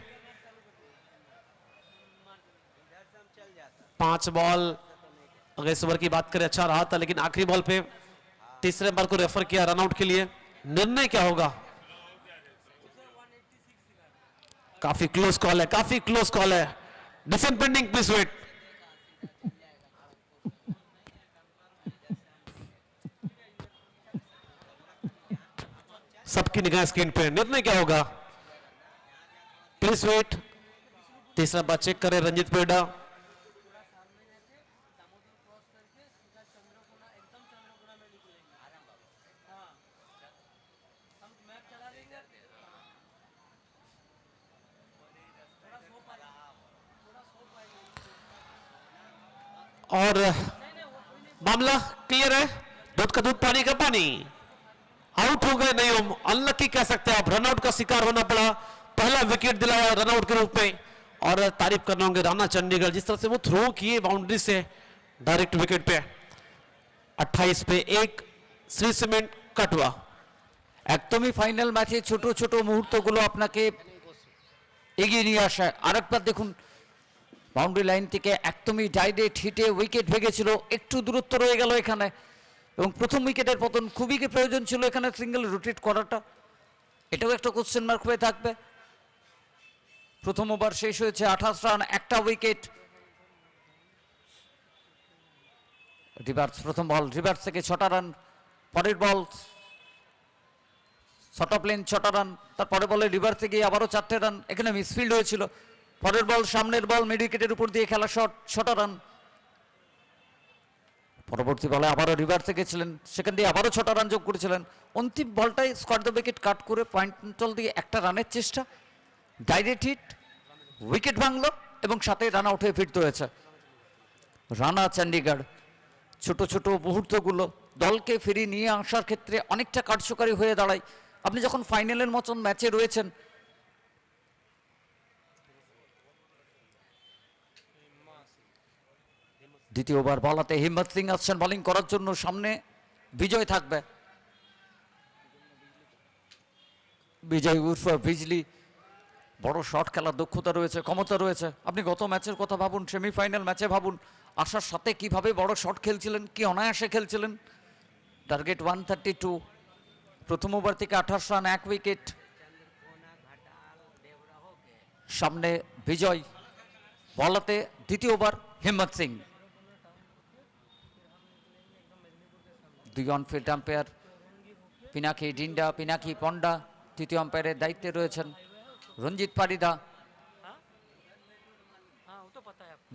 5 बॉल अगर इस ओवर की बात करें अच्छा रहा था, लेकिन आखिरी बॉल पे तीसरे नंबर को रेफर किया रनआउट के लिए। निर्णय क्या होगा? काफी क्लोज कॉल है, काफी क्लोज कॉल है। Decision pending, please wait. सबकी निगाह स्क्रीन पे। निर्णय क्या होगा? Please wait. तीसरा बार चेक करें रंजीत पेड़ा। और मामला क्लियर है, दूध का दूध पानी का पानी। आउट हो गए नयूम, अनलकी कह सकते हैं आप, रनआउट का शिकार होना पड़ा। पहला विकेट दिलाया रनआउट के रूप में। और तारीफ करना होंगे राणा चंडीगढ़, जिस तरह से वो थ्रो किए बाउंड्री से डायरेक्ट विकेट पे। 28 पे 1 শ্রী সিমেন্ট কাটুয়া। একদমই ফাইনাল ম্যাচে ছোট ছোট মুহূর্তগুলো আপনাকে এগিয়ে নিয়ে আসে। আরেকবার দেখুন, বাউন্ডারি লাইন থেকে একদমই ডাইরেক্ট হিটে উইকেট ভেঙেছিল, একটু দূরত্ব রয়ে গেল এখানে, এবং প্রথম উইকেটের পতন খুবই কি প্রয়োজন ছিল এখানে সিঙ্গেল রোটেট করাটা, এটাও একটা কোশ্চেন মার্ক হয়ে থাকবে। প্রথম ওভার শেষ হয়েছে 28 রান, একটা উইকেট। রিভার্স প্রথম বল, রিভার্স থেকে 6টা রান, পরের বল শর্ট অফ লেন 6টা রান, তারপরে বলে রিভার্সে গিয়ে আবারও 4টে রান, এখানে মিসফিল্ড হয়েছিল। পরের বল সামনের বল মিড উইকেটের উপর দিয়ে খেলা শট, 6টা রান। পরবর্তী বলে আবারও রিভার্সে গেছিলেন, সেখান দিয়ে আবারও 6টা রান যোগ করেছিলেন। অন্তিম বলটাই স্কোয়ার দ্য উইকেট কাট করে পয়েন্ট অঞ্চল দিয়ে একটা রানের চেষ্টা, ডাইরেক্ট হিট, উইকেট ভাঙলো এবং সাথে রান আউট হয়ে ফিরতে হয়েছে। রানা চণ্ডীগড় ছোট ছোট মুহূর্তগুলো দলকে ফিরিয়ে নিয়ে আসার ক্ষেত্রে অনেকটা কার্যকরী হয়ে দাঁড়ায়। আপনি যখন ফাইনালের মতন ম্যাচে রয়েছেন, দ্বিতীয় ওভার বলাতে হিম্মত সিং আসছেন বোলিং করার জন্য, সামনে বিজয় থাকবে। বিজয় উর্ফ বিজলি, বড় শট খেলার দক্ষতা রয়েছে, ক্ষমতা রয়েছে। আপনি গত ম্যাচের কথা ভাবুন, সেমিফাইনাল ম্যাচে ভাবুন, আসার সাথে কিভাবে বড় শট খেলছিলেন, কি অনায়াসে খেলছিলেন। টার্গেট 132, প্রথম ওভার থেকে 28 রান, 1 উইকেট। সামনে বিজয়, বলাতে দ্বিতীয় over Himmat Singh. 2 on-field umpire Pinaki Dinda, Pinaki Panda, তৃতীয় আম্পায়ারের দায়িত্বে রয়েছেন রঞ্জিত পারিদা।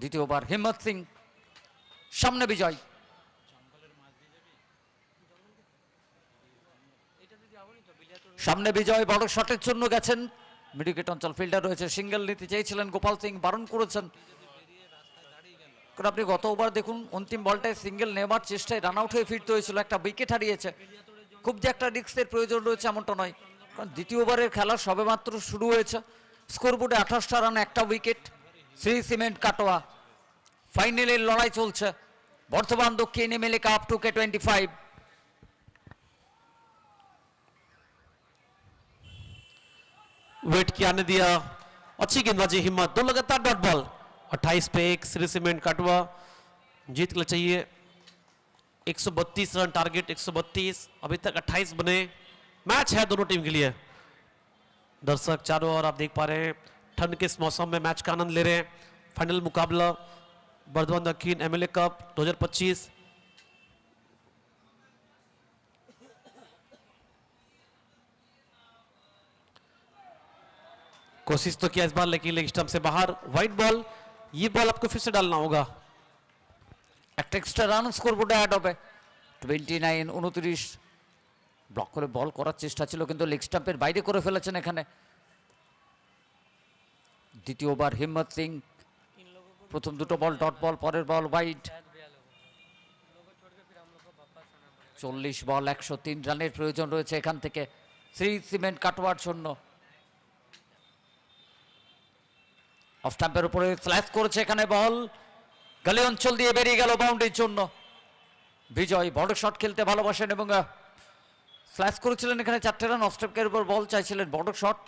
দ্বিতীয় ওভার হিম্মত সিং, সামনে বিজয়। সামনে বিজয় বড় শটের জন্য গেছেন, মিড উইকেট অঞ্চল ফিল্ডার রয়েছে, সিঙ্গেল নিতে চেয়েছিলেন গোপাল সিং, বারণ করেছেন। কারণ আপনি গত ওভার দেখুন, অন্তিম বলটায় সিঙ্গেল নেওয়ার চেষ্টায় রান আউট হয়ে ফিরতে হয়েছিল, একটা উইকেট হারিয়েছে। খুব যে একটা রিস্কের প্রয়োজন রয়েছে এমনটা নয়, কারণ দ্বিতীয় ওভারের খেলা সবেমাত্র শুরু হয়েছে। স্কোরবোর্ডে 28টা রান, একটা উইকেট। শ্রী সিমেন্ট কাটোয়া, ফাইনালের লড়াই চলছে বর্তমান Dakshin MLA cup 2K25। Wait किया ने दिया, अच्छी गेंदबाजी हिम्मत, 2 लगातार डॉट बॉल। 28 पे 1 श्री सीमेंट काटवा, जीत के लिए चाहिए 132 रन टारगेट, 132। अभी तक 28 बने। मैच है दोनों टीम के लिए। दर्शक चारों ओर आप देख पा रहे हैं, ठंड के इस मौसम में मैच का आनंद ले रहे हैं। फाइनल मुकाबला बर्धमान दक्षिण एमएलए कप 2025। कोशिश तो किया इस बार, लेकिन लेग स्टंप से बाहर। वाइड बॉल, ये बॉल आपको फिर से डालना होगा। একটা এক্সট্রা রান স্কোরবোর্ডে অ্যাড হবে। 29, 29 ব্লক করে বল করার চেষ্টা ছিল, কিন্তু লেগ স্টাম্পের বাইরে করে ফেলেছেন এখানে। দ্বিতীয় ওভার হিম্মত সিং, প্রথম দুটো বল ডট বল, পরের বল ওয়াইড। 40 বল 103 রানের প্রয়োজন রয়েছে এখান থেকে শ্রী সিমেন্ট কাটোয়ার জন্য। অফ স্টাম্পের উপরে স্ল্যাশ করেছে এখানে বল, গলে অঞ্চল দিয়ে বেরিয়ে গেল বাউন্ডারির জন্য। বিজয় বড় শট খেলতে ভালোবাসেন এবং স্ল্যাশ করেছিলেন এখানে 4টে রান। অফ স্টাম্পের উপর বল চাইছিলেন বড় শট,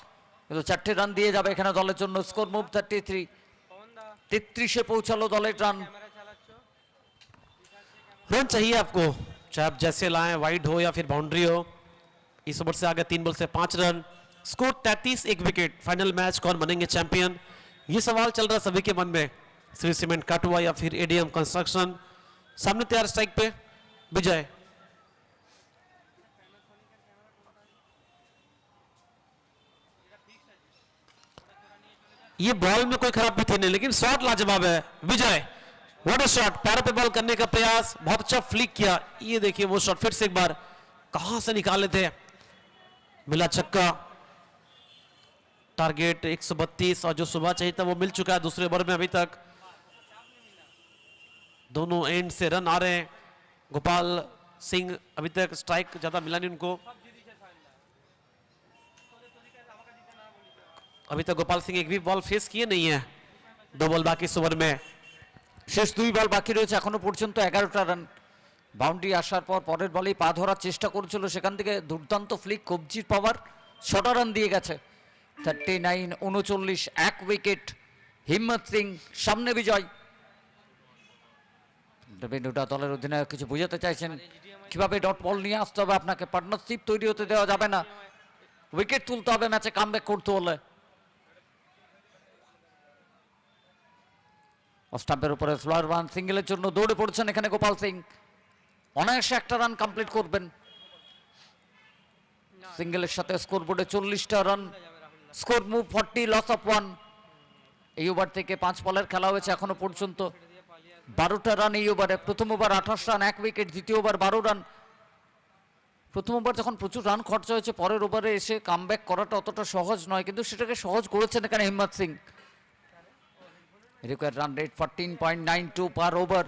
কিন্তু 4টে রান দিয়ে যাবে এখানে দলের জন্য। স্কোর মুভ 33, 33-এ পৌঁছালো দলের রান। रन चाहिए आपको, चाहे आप जैसे लाएं, वाइड हो या फिर बाउंड्री हो। इस ओवर से आगे 3 बॉल से 5 run, score 33, 1 wicket. Final match कौन बनेंगे चैंपियन, ये सवाल चल रहा सभी के मन में। श्री सीमेंट काटवा या फिर एडीएम कंस्ट्रक्शन। सामने तैयार स्ट्राइक पे विजय। ये बॉल में कोई खराबी थी नहीं, लेकिन शॉट लाजवाब है। विजय, व्हाट अ शॉट, पैरों पे बॉल करने का प्रयास, बहुत अच्छा फ्लिक किया। ये देखिए वो शॉट, फिर से एक बार कहां से निकाले थे, मिला छक्का। टारगेट 132 और जो सुबह चाहिए था वो मिल चुका है दूसरे ओवर में। अभी तक दोनों एंड से रन आ रहे हैं। गोपाल सिंह अभी तक स्ट्राइक ज्यादा मिला नहीं उनको। अभी तक गोपाल सिंह एक भी बॉल फेस किए नहीं है। 2 बॉल बाकी इस ओवर में। শেষ 2 বল বাকি রয়েছে এখনো পর্যন্ত 11টা রান। বাউন্ডারি আসার পর পরের বলেই পা ধরার চেষ্টা করেছিল, সেখান থেকে দুর্দান্ত ফ্লিক কবজির পাওয়ার 6টা রান দিয়ে গেছে। 39, 39, 1 উইকেট। হিম্মত সিং সামনে বিজয়। রবীন্দ্রটা দলের অধিনায়ক কিছু বোঝাতে চাইছেন, কিভাবে ডট বল নিয়ে আসতে হবে আপনাকে, পার্টনারশিপ তৈরি হতে দেওয়া যাবে না, উইকেট তুলতে হবে ম্যাচে কামব্যাক করতে হলে। স্টাম্পের উপরে ফ্লোয়ার রান, সিঙ্গেলের জন্য দৌড়ে পড়ছেন এখানে গোপাল সিং। অনায়াসে একটা রান কমপ্লিট করবেন। সিঙ্গেলের সাথে স্কোর বোর্ডে 40টা run, score move 40, loss of 1। এই ওভার থেকে 5 বলের খেলা হয়েছে এখনো পর্যন্ত 12টা রান এই ওভারে। প্রথম ওভার 28 রান, 1 উইকেট। দ্বিতীয় ওভার 12 রান। প্রথম ওভার যখন প্রচুর রান খরচা হয়েছে, পরের ওভারে এসে কামব্যাক করাটা অতটা সহজ নয়, কিন্তু সেটাকে সহজ করেছেন এখানে হিম্মত সিং। রিকোয়ার্ড রান রেট 14.92 পার ওভার।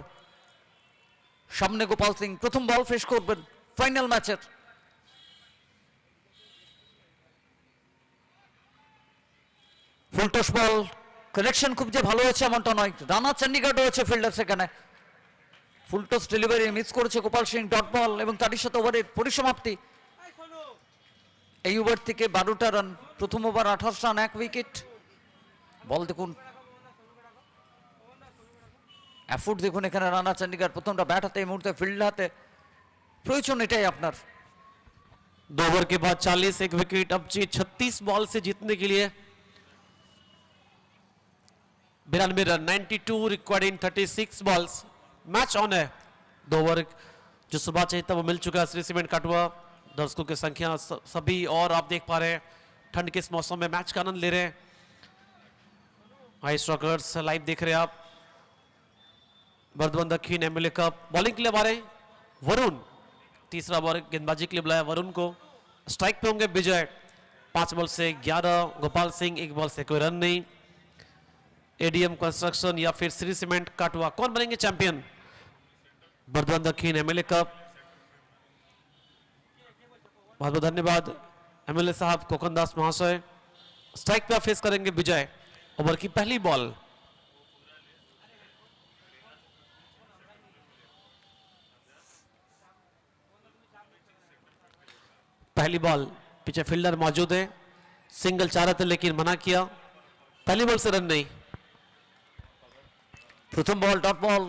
সামনে গোপাল সিং প্রথম বল ফেস করবেন ফাইনাল ম্যাচের। ফুলটস বল, কানেকশন খুব যে ভালো হয়েছে এমনটা নয়। রানা চণ্ডীগড় হয়েছে ফিল্ডার, সেখানে ফুলটস ডেলিভারি মিস করেছে গোপাল সিং। ডট বল এবং তারই সাথে ওভারের পরিসমাপ্তি। এই ওভার থেকে 12টা রান। প্রথম ওভার 28 রান, 1 উইকেট। বল দেখুন, এফোর্ট দেখুন এখানে রানা চণ্ডীগড়। প্রথমটা ব্যাট হাতে, এই মুহূর্তে ফিল্ড হাতে। প্রয়োজন এটাই আপনার। 2 ओवर के बाद 40, 1 विकेट। अब 36 बॉल से जीतने के लिए 92 run, 92 required in 36 balls. Match on है। 2 ओवर जो सुबह चाहिए था वो मिल चुका है श्री सीमेंट काटवा। दर्शकों की संख्या सभी, और आप देख पा रहे हैं ठंड के इस मौसम में मैच का आनंद ले रहे हैं। आइस रॉकर्स लाइव देख रहे हैं आप। Bardhaman Dakshin MLA cup. Bowling के लिए आ रहे हैं वरुण। तीसरा बॉल गेंदबाजी के लिए बुलाया वरुण को। स्ट्राइक पे होंगे विजय। 5 बॉल से 11, गोपाल सिंह 1 बॉल से कोई रन नहीं। एडीएम कंस्ट्रक्शन या फिर श्री सीमेंट काटवा कौन बनेंगे champion Bardhaman Dakshin MLA cup. बहुत बहुत धन्यवाद एमएलए साहब कोकन दास महाशय। स्ट्राइक पे फेस करेंगे विजय। ओवर की पहली बॉल। पहली बॉल, पीछे फील्डर मौजूद है। सिंगल चाह रहे थे लेकिन मना किया। पहली बॉल से रन नहीं। প্রথম বল ডট বল।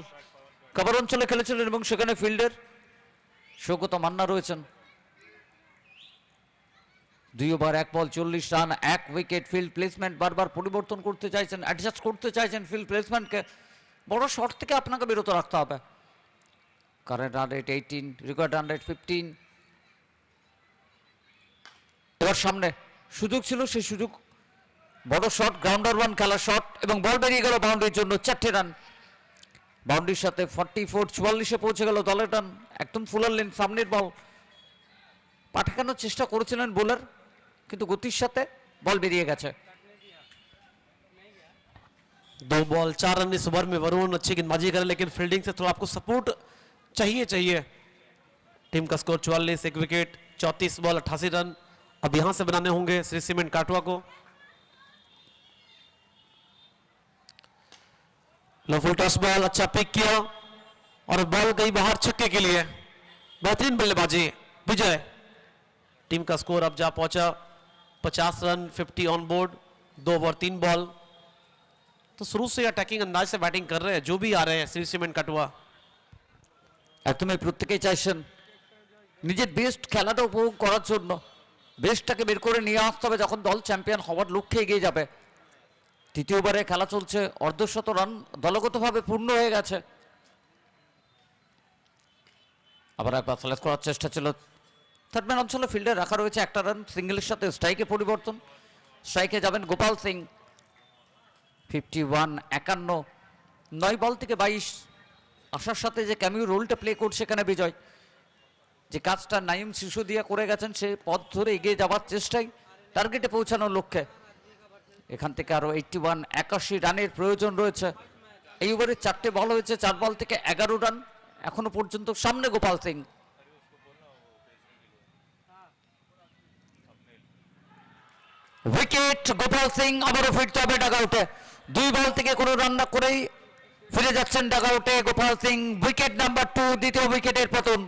কভার অঞ্চলে খেলেছিলেন এবং সেখানে ফিল্ডার সৌগত মান্না রয়েছেন। 2 ওভার 1 বল 40 রান, 1 উইকেট। ফিল্ড প্লেসমেন্ট বারবার পরিবর্তন করতে চাইছেন, অ্যাডজাস্ট করতে চাইছেন ফিল্ড প্লেসমেন্টকে। বড় শট থেকে আপনাকে বিরত রাখতে হবে। Current run rate 18, required run rate 15। এবার সামনে সুযোগ ছিল, সেই সুযোগ বড় শট, গ্রাউন্ডার 1 খেলা শট এবং বল বেরিয়ে গেল বাউন্ডারির জন্য। 4টে রান। বাউন্ডারির সাথে 44, 44-এ পৌঁছে গেল দলের রান। একদম ফুলার লেন সামনের বল। পাঠানোর চেষ্টা করেছিলেন বোলার, কিন্তু গতির সাথে বল বেরিয়ে গেছে। 2 बॉल 4 रन इस ओवर में। वरुण अच्छी गेंदबाजी करे लेकिन फील्डिंग से थोड़ा आपको सपोर्ट चाहिए। टीम का स्कोर 44, 1 विकेट। 34 बॉल 88 रन अब यहां से बनाने होंगे श्री सीमेंट काटवा को। लो फुल टॉस बॉल, अच्छा पिक किया और बॉल गई बाहर छक्के के लिए। बेहतरीन बल्लेबाजी विजय। टीम का स्कोर अब जा पहुंचा 50 run, 50 on board. 2 over 3 ball. तो शुरू से अटैकिंग अंदाज से बैटिंग कर रहे हैं जो भी आ रहे हैं श्री सीमेंट काटवा। একদমই প্রত্যেকেই চাইছেন নিজের বেস্ট খেলাটা উপভোগ করার জন্য, বেস্টটাকে বের করে নিয়ে আসতে হবে যখন দল চ্যাম্পিয়ন হওয়ার লক্ষ্যে এগিয়ে যাবে। তৃতীয়বারে খেলা চলছে, অর্ধশত রান দলগতভাবে পূর্ণ হয়ে গেছে। আবার একবার ফ্ল্যাশ করার চেষ্টা ছিল, থার্ড ম্যান অঞ্চলে ফিল্ডে রাখা রয়েছে একটা রান, সিঙ্গেলের সাথে স্ট্রাইকে পরিবর্তন। স্ট্রাইকে যাবেন গোপাল সিং, 51 51, 9 বল থেকে 22। আসার সাথে যে ক্যামিও রোলটা প্লে করছে এখানে বিজয়, যে কাজটা নাইম সিসোদিয়া করে গেছেন সে পথ ধরে এগিয়ে যাওয়ার চেষ্টায় টার্গেটে পৌঁছানোর লক্ষ্যে। এখান থেকে আরো 81 81 রানের প্রয়োজন রয়েছে। এই ওভারে 4টে বল হয়েছে, 4 বল থেকে 11 রান এখনো পর্যন্ত। সামনে গোপাল সিং, উইকেট গোপাল সিং আবারও ফিরতে হবে ডাগআউটে। 2 বল থেকে কোনো রান না করেই ফিরে যাচ্ছেন ডাগআউটে গোপাল সিং। উইকেট নাম্বার 2, দ্বিতীয় উইকেটের পতন।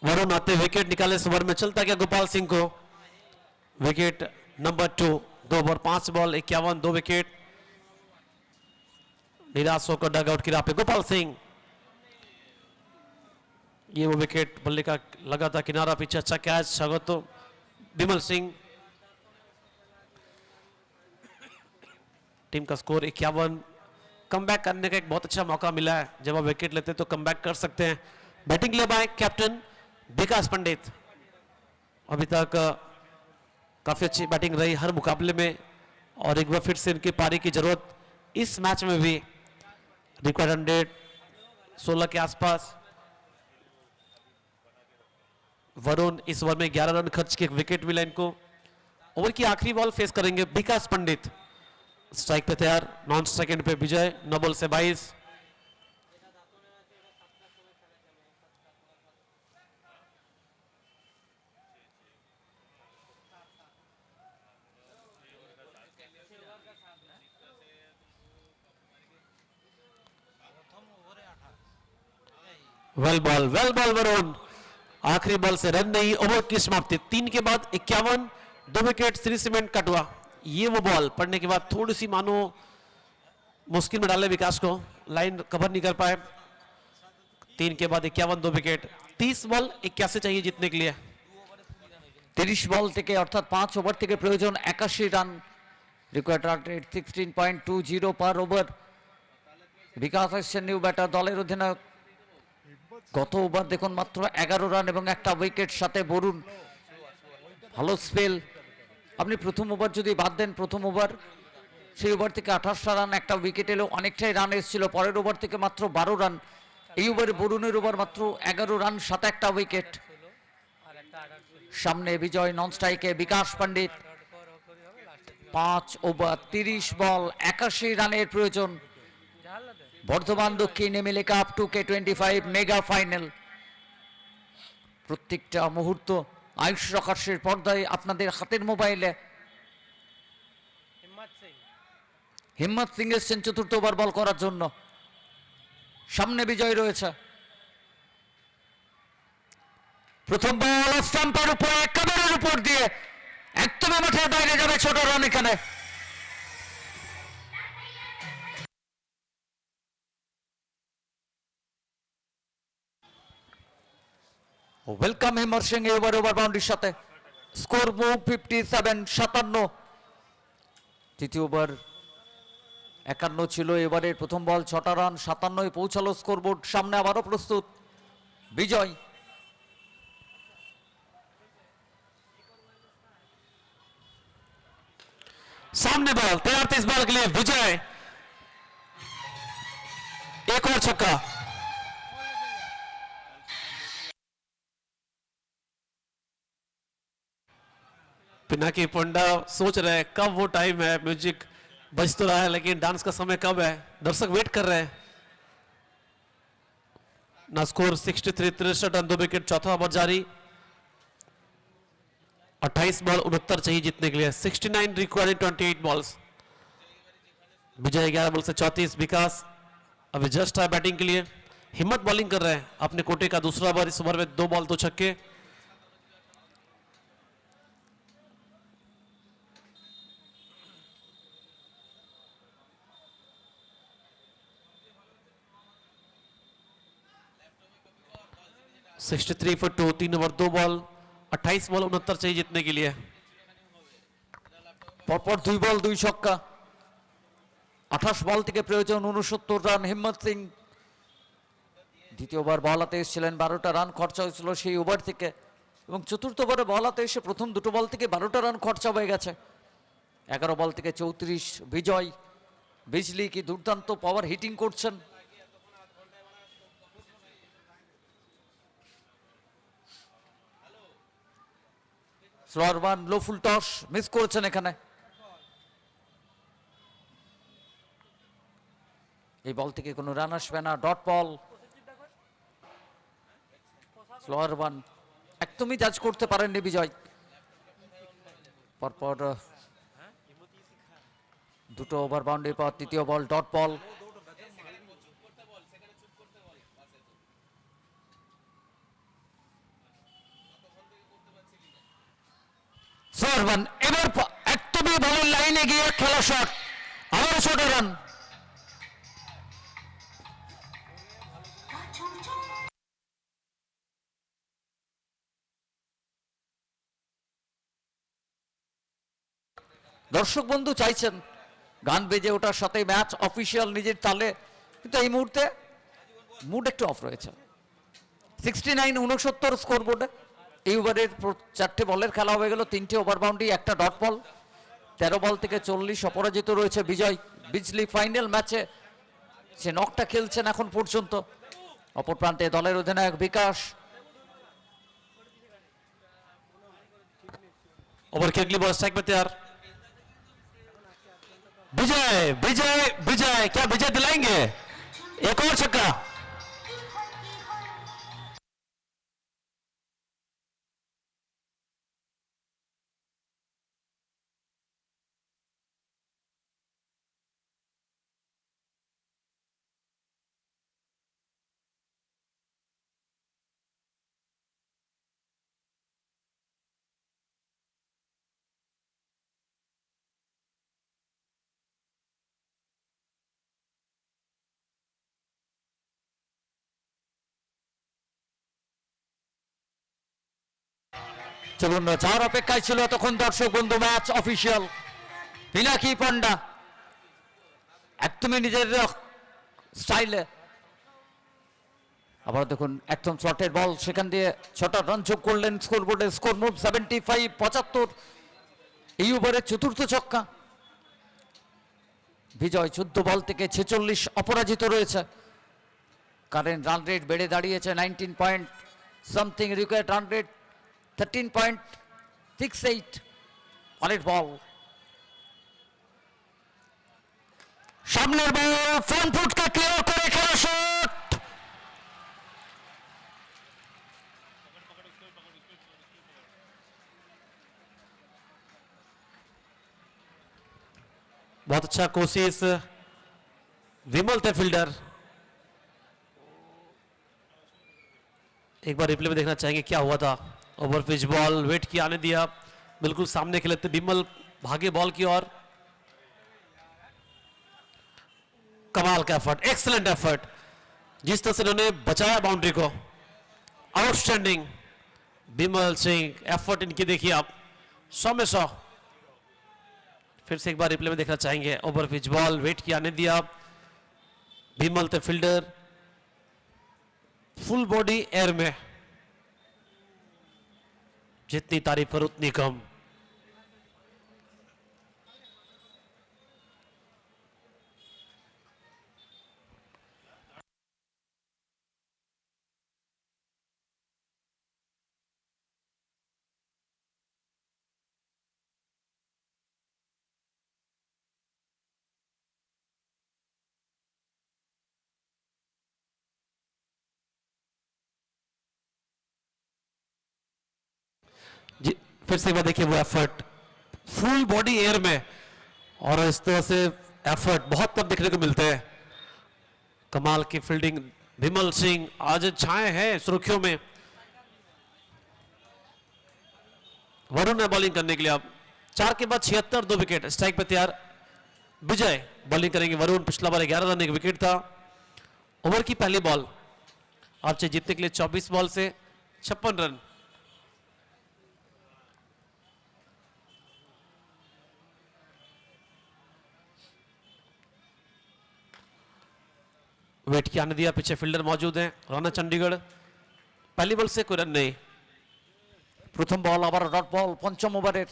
वरुण आते विकेट निकाले इस ओवर में, चलता गया गोपाल सिंह को wicket number 2। 2 over 5 ball 51, 2 wicket. निराश होकर डग आउट की राह पे गोपाल सिंह। ये वो विकेट बल्ले का लगा था किनारा, पीछे अच्छा कैच, स्वागत विमल सिंह। टीम का स्कोर 51। कमबैक करने का एक बहुत अच्छा मौका मिला है, जब आप विकेट लेते हैं तो कमबैक कर सकते हैं। बैटिंग ले पाए कैप्टन विकास पंडित। अभी तक काफी अच्छी बैटिंग रही हर मुकाबले में, और एक बार फिर से इनकी पारी की जरूरत इस मैच में भी। रिक्वायर्ड 116 के आसपास। वरुण इस ओवर में 11 रन खर्च के विकेट मिला इनको। ओवर की आखिरी बॉल फेस करेंगे विकास पंडित। स्ट्राइक पे तैयार, नॉन सेकंड पे विजय, 9 बॉल से 22। Well ball Varun. आखिरी बॉल से रन नहीं, ओवर की समाप्ति। 3 के बाद 51, 2 विकेट, श्री सीमेंट कटवा। ये वो बॉल पड़ने के बाद थोड़ी सी मानो मुश्किल में डाले विकास को, लाइन कवर नहीं कर पाए। 3 के बाद 51, 2 विकेट। 30 बॉल 81 चाहिए जीतने के लिए। 30 বল থেকে অর্থাৎ 5 ওভার থেকে প্রয়োজন 81 রান। রিকোয়ার্ড রান রেট 16.20 পার ওভার। বিকাশ আসছেন নিউ ব্যাটার, দলের অধিনায়ক। গত ওভার দেখুন মাত্র 11 রান এবং একটা উইকেট, সাথে বরুণ। ভালো স্পেল। আপনি প্রথম ওভার যদি বাদ দেন, প্রথম ওভার সেই ওভার থেকে 28 রান, একটা উইকেট এলেও অনেকটাই রান এসেছিল। পরের ওভার থেকে মাত্র 12 রান। এই ওভারে বরুণের ওভার মাত্র 11 রান, সাথে একটা উইকেট। সামনে বিজয়, নন স্ট্রাইকে বিকাশ পণ্ডিত। 5 ওভার 30 বল 81 রানের প্রয়োজন। বর্ধমান দক্ষিণ MLA cup 2K25 mega final. প্রত্যেকটা মুহূর্ত আয়ুষ প্রকাশের পর্দায় আপনাদের হাতের মোবাইলে। হিম্মত সিং এসছেন চতুর্থ ওভার বল করার জন্য। সামনে বিজয় রয়েছে। প্রথম বল স্টাম্পের উপরে, কাভারের উপর দিয়ে একদমই মাঠের বাইরে যাবে, ছোট রান এখানে। ওয়েলকাম হিম্মত সিং এবার ওভার বাউন্ডারির সাথে। Score move 57-57। তৃতীয় ওভার 51 ছিল, এবারের প্রথম বল 6টা রান, 57 পৌঁছালো স্কোরবোর্ড। সামনে আবারও প্রস্তুত বিজয়। सामने बॉल तैयार थे इस बॉल के लिए विजय। एक और छक्का। पिनाकी पंडा सोच रहे हैं कब वो टाइम है, म्यूजिक बज तो रहा है लेकिन डांस का समय कब है, दर्शक वेट कर रहे हैं। ना स्कोर 63, 63 रन, 2 विकेट, चौथा ओवर जारी। 28 बॉल 69 चाहिए जीतने के लिए। 69 रिक्वायर्ड 28 बॉल्स। विजय 11 बॉल से 34। विकास अभी जस्ट आया बैटिंग के लिए। हिम्मत बॉलिंग कर रहे हैं अपने कोटे का दूसरा ओवर। इस ओवर में 2 बॉल 2 छक्के। 63 फॉर 2, 3 ओवर 2 बॉल, 28 बॉल 69 चाहिए जीतने के लिए। পরপর 2 বল 2 ছক্কা, 28 বল থেকে প্রয়োজন 69 রান। হিম্মত সিং দ্বিতীয়বার বল হাতে এসেছিলেন, 12টা রান খরচা হয়েছিল সেই ওভার থেকে, এবং চতুর্থবারে বল হাতে এসে প্রথম দুটো বল থেকে 12টা রান খরচা হয়ে গেছে। 11 বল থেকে 34। বিজয় বিজলি কি দুর্দান্ত পাওয়ার হিটিং করছেন। স্লোয়ার ওয়ান, লো ফুল টস মিস করেছেন এখানে। এই বল থেকে কোনো রান আসবে না, ডট বল। স্লোয়ার ওয়ান, একদমই জাজ করতে পারেননি বিজয়। পরপর দুটো ওভার বাউন্ডারির পর তৃতীয় বল ডট বল। স্লোয়ার ওয়ান, এবার একদমই বলের লাইনে গিয়ে খেলা শট, আবার ছোট রান। দর্শক বন্ধু চাইছেন গান বেজে ওঠার সাথে ম্যাচ অফিসিয়াল নিজের তালে, কিন্তু এই মুহূর্তে মুড একটু অফ রয়েছে। 69-69 স্কোর বোর্ডে এই ওভারের 4টে বলের খেলা হয়ে গেল, 3টে ওভার বাউন্ডারি, একটা ডট বল। 13 বল থেকে 40 অপরাজিত রয়েছে বিজয় বিজলি। ফাইনাল ম্যাচে সে নকটা খেলছেন এখন পর্যন্ত। অপর প্রান্তে দলের অধিনায়ক বিকাশ। ओवर की अगली बॉल स्ट्राइक पे तैयार। विजय विजय विजय, क्या विजय दिलाएंगे? एक और छक्का। চলুন, যার অপেক্ষায় ছিল তখন দর্শক বন্ধু, ম্যাচ অফিসিয়াল। পিনাকি পান্ডা একদমই নিজের স্টাইলে, আবার দেখুন একদম শর্টের বল, সেখান দিয়ে 6টা রান যোগ করলেন স্কোরবোর্ডে। Score move 75-75। এই ওভারের চতুর্থ ছক্কা। বিজয় 14 বল থেকে 46 অপরাজিত রয়েছে। কারেন্ট রান রেট বেড়ে দাঁড়িয়েছে 19 point something. Required run rate 13.68। পরের বল, সামনের বল, ফ্রন্ট ফুটকে ক্লিয়ার করে খেলা শট। बहुत अच्छा कोशिश विमल थे फील्डर। एक बार रिप्ले में देखना चाहेंगे क्या हुआ था। ओवर पिच बॉल, वेट किया, आने दिया, बिल्कुल सामने खेले थे। विमल भागे बॉल की ओर। कमाल का एफर्ट, एक्सीलेंट एफर्ट, जिस तरह से उन्होंने बचाया बाउंड्री को, आउटस्टैंडिंग। विमल सिंह एफर्ट इनकी देखिए आप, 100 में 100। फिर से एक बार रिप्ले में देखना चाहेंगे। ओवर पिच बॉल, वेट किया, आने दिया, विमल थे फील्डर, फुल बॉडी एयर में। जितनी तारीफ पर उतनी कम। फिर से एक बार देखिए वो एफर्ट, फुल बॉडी एयर में, और इस तरह से एफर्ट बहुत कम देखने को मिलते हैं। कमाल की फील्डिंग। विमल सिंह आज छाए हैं सुर्खियों में। वरुण है बॉलिंग करने के लिए। अब 4 के बाद 76, 2 विकेट। स्ट्राइक पे तैयार विजय, बॉलिंग करेंगे वरुण। पिछला बार 11 रन 1 विकेट था। ओवर की पहली बॉल, आप चाहिए जीतने के लिए 24 बॉल से 56 रन। वेट की आने दिया, पीछे फील्डर मौजूद हैं राणा चंडीगढ़। पहली बॉल से कोई रन नहीं। প্রথম বল আবার ডট বল পঞ্চম ওভারের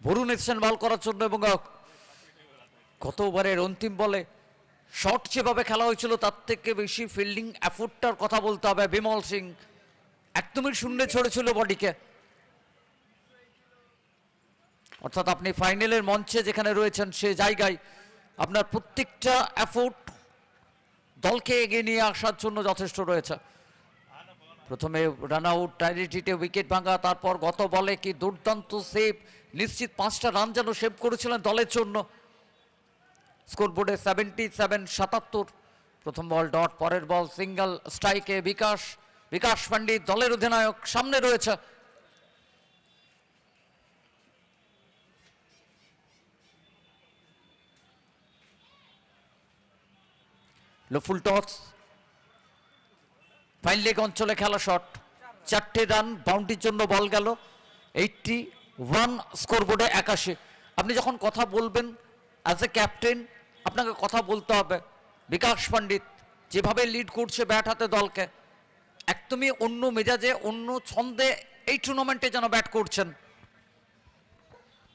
বরুণ এসেছেন বল করার জন্য এবং গত ওভারের অন্তিম বলে শট যেভাবে খেলা হয়েছিল তার থেকে বেশি ফিল্ডিং এফোর্টটার কথা বলতে হবে। বিমল সিং একদমই শূন্যে ছড়েছিল বডিকে, অর্থাৎ আপনি ফাইনালের মঞ্চে যেখানে রয়েছেন সে জায়গায় আপনার প্রত্যেকটা এফোর্ট দলকে এগিয়ে নিয়ে আসার জন্য যথেষ্ট রয়েছে। প্রথমে রান আউট, টাইরিটিতে উইকেট ভাঙা, তারপর গত বলে কি দুর্দান্ত সেভ, নিশ্চিত 5টা রান যেন সেভ করেছিলেন দলের জন্য। স্কোর বোর্ডে 77-77। প্রথম বল ডট, পরের বল সিঙ্গেল স্ট্রাইকে বিকাশ পান্ডিত দলের অধিনায়ক সামনে রয়েছে। ফুল টস, ফাইন লেগ অঞ্চলে খেলা শট, 4টে রান বাউন্ডারির জন্য বল গেল। 81 স্কোর বোর্ডে 81। আপনি যখন কথা বলবেন অ্যাজ এ ক্যাপ্টেন আপনাকে কথা বলতে হবে। বিকাশ পান্ডিত যেভাবে লিড করছে ব্যাট হাতে দলকে, একদমই অন্য মেজাজে অন্য ছন্দে এই টুর্নামেন্টে যেন ব্যাট করছেন।